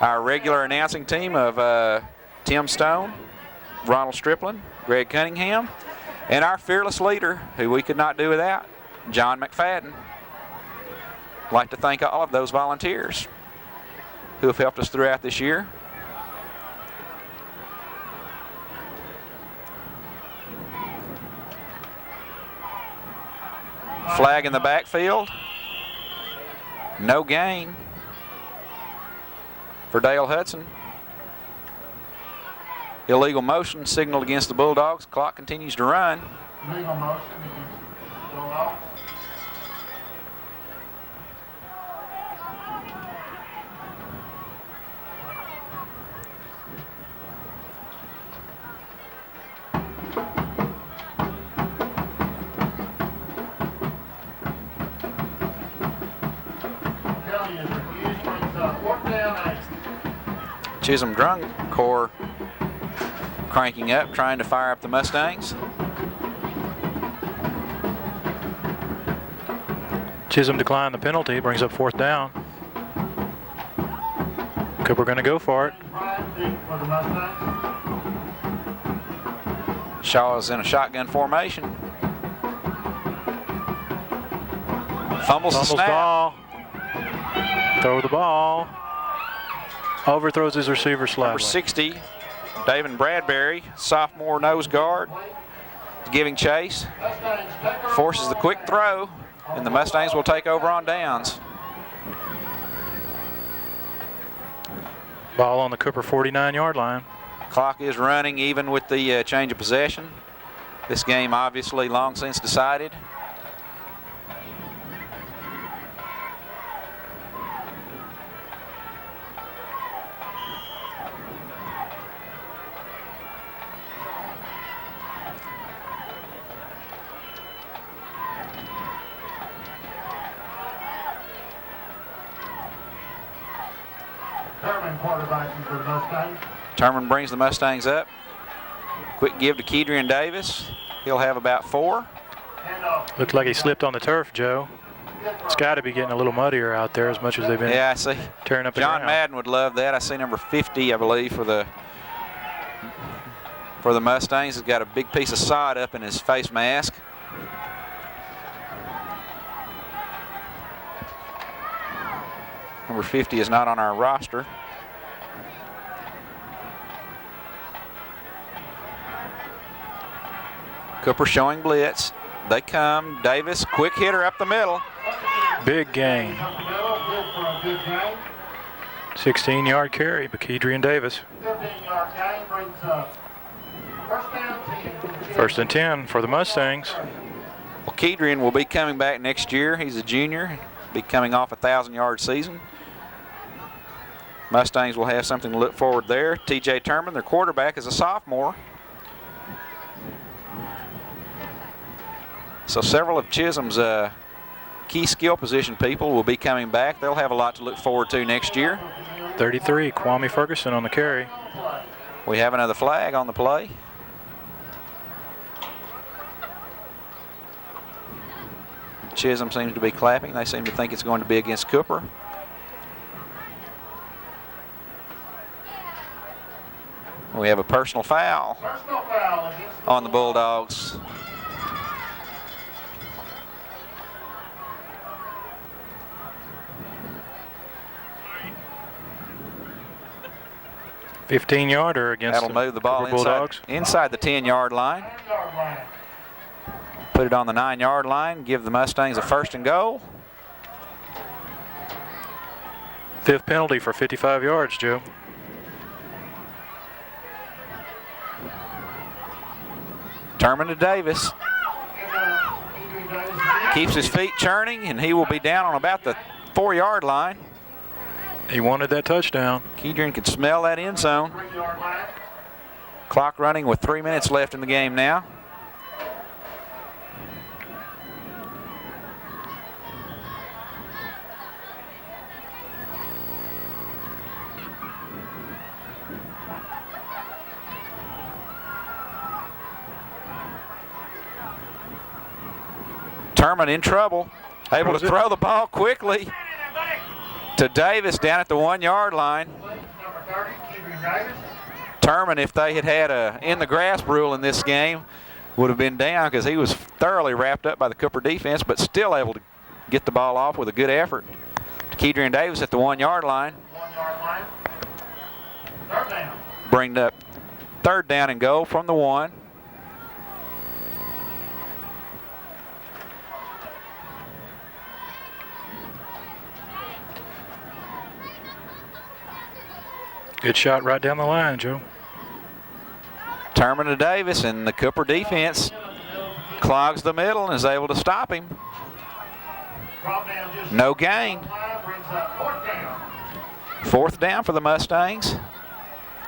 our regular announcing team of Tim Stone, Ronald Stripling, Greg Cunningham, and our fearless leader, who we could not do without, John McFadden. I'd like to thank all of those volunteers who have helped us throughout this year. Flag in the backfield. No gain for Dale Hudson. Illegal motion signaled against the Bulldogs. Clock continues to run. Illegal motion against the Bulldogs. Chisum Drum Corps cranking up, trying to fire up the Mustangs. Chisum declined the penalty, brings up 4th down. Cooper going to go for it. Shaw is in a shotgun formation. Fumbles the snap. Ball. Throw the ball. Overthrows his receiver slightly. Number 60, David Bradbury, sophomore nose guard, giving chase. Forces the quick throw, and the Mustangs will take over on downs. Ball on the Cooper 49-yard line. Clock is running even with the change of possession. This game obviously long since decided. Terman brings the Mustangs up. Quick give to Kedrian Davis. He'll have about 4. Looks like he slipped on the turf, Joe. It's got to be getting a little muddier out there as much as they've been tearing up the ground. John Madden would love that. I see number 50, I believe, for the Mustangs. He's got a big piece of sod up in his face mask. Number 50 is not on our roster. Cooper showing blitz. They come. Davis, quick hitter up the middle. Big gain. 16-yard carry, Kedrian Davis. 1st and 10 for the Mustangs. Well, Kedrian will be coming back next year. He's a junior. Be coming off a 1,000-yard season. Mustangs will have something to look forward there. TJ Terman, their quarterback, is a sophomore. So several of Chisum's key skill position people will be coming back. They'll have a lot to look forward to next year. 33, Kwame Ferguson on the carry. We have another flag on the play. Chisum seems to be clapping. They seem to think it's going to be against Cooper. We have a personal foul on the Bulldogs. $15-yarder against That'll move the ball Bulldogs. inside the 10-yard line. Put it on the 9-yard line. Give the Mustangs a 1st and goal. 5th penalty for 55 yards, Joe. Terman to Davis. Keeps his feet churning, and he will be down on about the 4-yard line. He wanted that touchdown. Kedrian could smell that end zone. Clock running with 3 minutes left in the game now. Terman in trouble, able to throw the ball quickly to Davis down at the 1-yard line. Terman, if they had had a in the grasp rule in this game, would have been down because he was thoroughly wrapped up by the Cooper defense, but still able to get the ball off with a good effort. Kedrian Davis at the 1-yard line. Bring up 3rd down and goal from the 1. Good shot right down the line, Joe. Terman to Davis, and the Cooper defense clogs the middle and is able to stop him. No gain. 4th down for the Mustangs.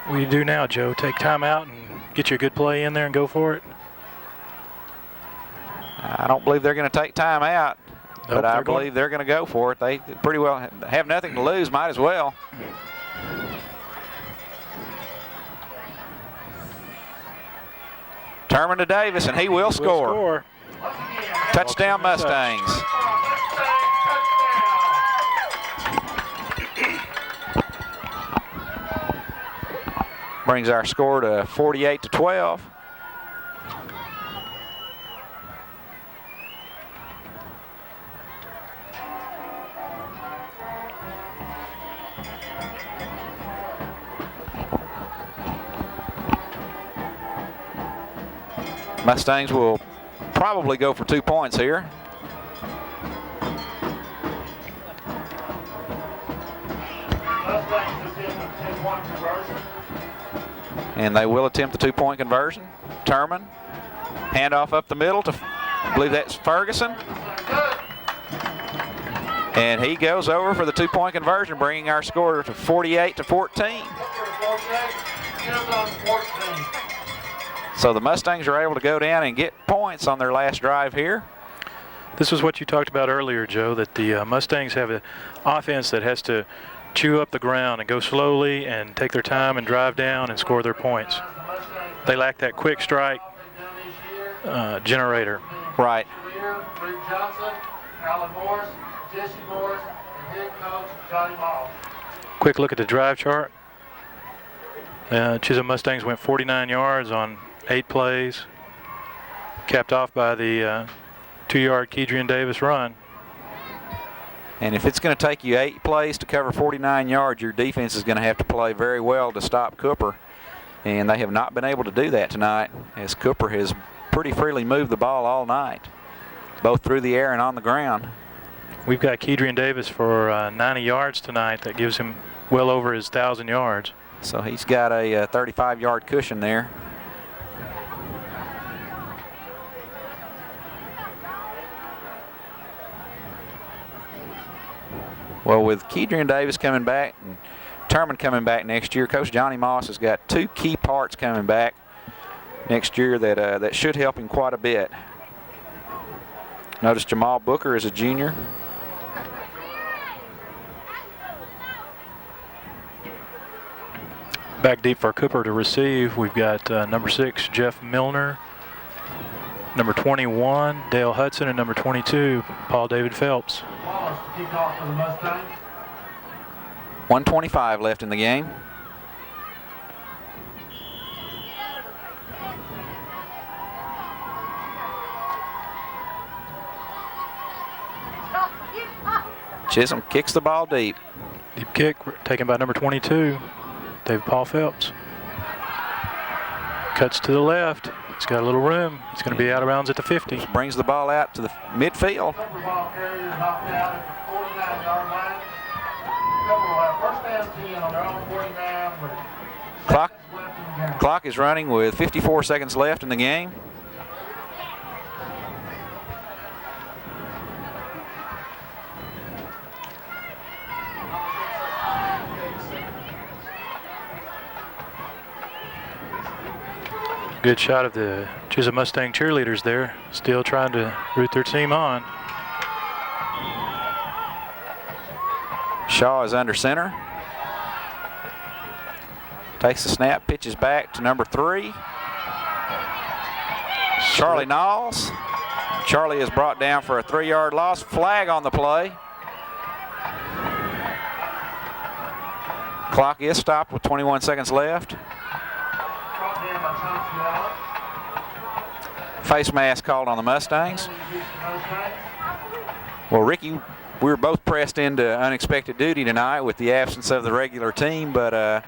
What do you do now, Joe? Take time out and get you a good play in there and go for it? I don't believe they're going to take time out, but I believe they're going to go for it. They pretty well have nothing to lose, might as well. Terman to Davis, and he will score. Touchdown, Mustangs. Brings our score to 48-12. Mustangs will probably go for 2 points here. And they will attempt the 2-point conversion. Turman, handoff up the middle to, I believe that's Ferguson. And he goes over for the 2-point conversion, bringing our score to 48-14. So the Mustangs are able to go down and get points on their last drive here. This was what you talked about earlier, Joe, that the Mustangs have an offense that has to chew up the ground and go slowly and take their time and drive down and score their points. They lack that quick strike generator. Right. Quick look at the drive chart. Chisum Mustangs went 49 yards on 8 plays, capped off by the 2-yard Kedrian Davis run. And if it's going to take you 8 plays to cover 49 yards, your defense is going to have to play very well to stop Cooper. And they have not been able to do that tonight, as Cooper has pretty freely moved the ball all night, both through the air and on the ground. We've got Kedrian Davis for 90 yards tonight. That gives him well over his 1,000 yards. So he's got a 35-yard cushion there. Well, with Kedrian Davis coming back and Turman coming back next year, Coach Johnny Moss has got 2 key parts coming back next year that should help him quite a bit. Notice Jamal Booker is a junior. Back deep for Cooper to receive. We've got number 6, Jeff Milner, number 21, Dale Hudson, and number 22, Paul David Phelps. 1:25 left in the game. Chisum kicks the ball deep. Deep kick taken by number 22, David Paul Phelps. Cuts to the left. He's got a little room. He's going to be out of bounds at the 50. Brings the ball out to the midfield. Clock is running with 54 seconds left in the game. Good shot of the Chisum Mustang cheerleaders there, still trying to root their team on. Shaw is under center. Takes the snap, pitches back to number 3. Charlie Knowles. Charlie is brought down for a 3-yard loss. Flag on the play. Clock is stopped with 21 seconds left. Face mask called on the Mustangs. Well, Ricky, we were both pressed into unexpected duty tonight with the absence of the regular team, but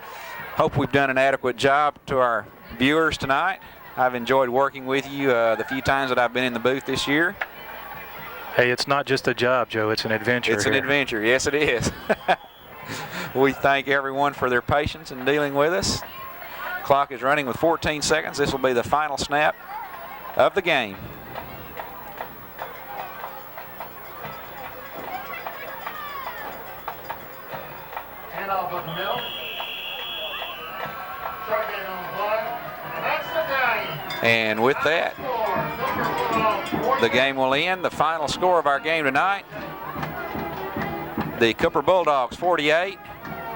hope we've done an adequate job to our viewers tonight. I've enjoyed working with you the few times that I've been in the booth this year. Hey, it's not just a job, Joe. It's an adventure. It's an adventure. Yes, it is. We thank everyone for their patience in dealing with us. Clock is running with 14 seconds. This will be the final snap of the game. Hand off of the middle. Short game on the play. And that's the game. And with that, the game will end. The final score of our game tonight, the Cooper Bulldogs 48.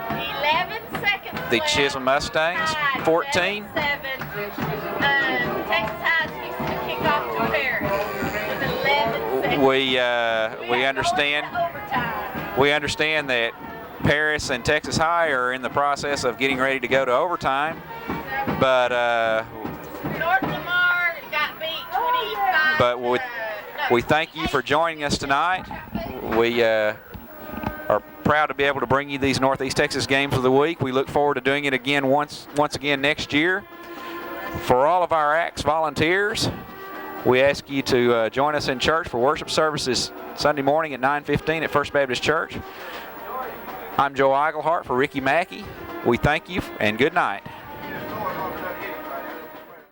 11 seconds The Chisum Mustangs 14. Texas High's fixing to kick off to Paris with 11 seconds. We understand that Paris and Texas High are in the process of getting ready to go to overtime, but North Lamar got beat 25. but we thank you for joining us tonight. We are proud to be able to bring you these Northeast Texas games of the week. We look forward to doing it again once again next year. For all of our ACTS volunteers, We ask you to join us in church for worship services Sunday morning at 9:15 at First Baptist Church. I'm Joe Eigelhart for Ricky Mackey. We thank you and good night.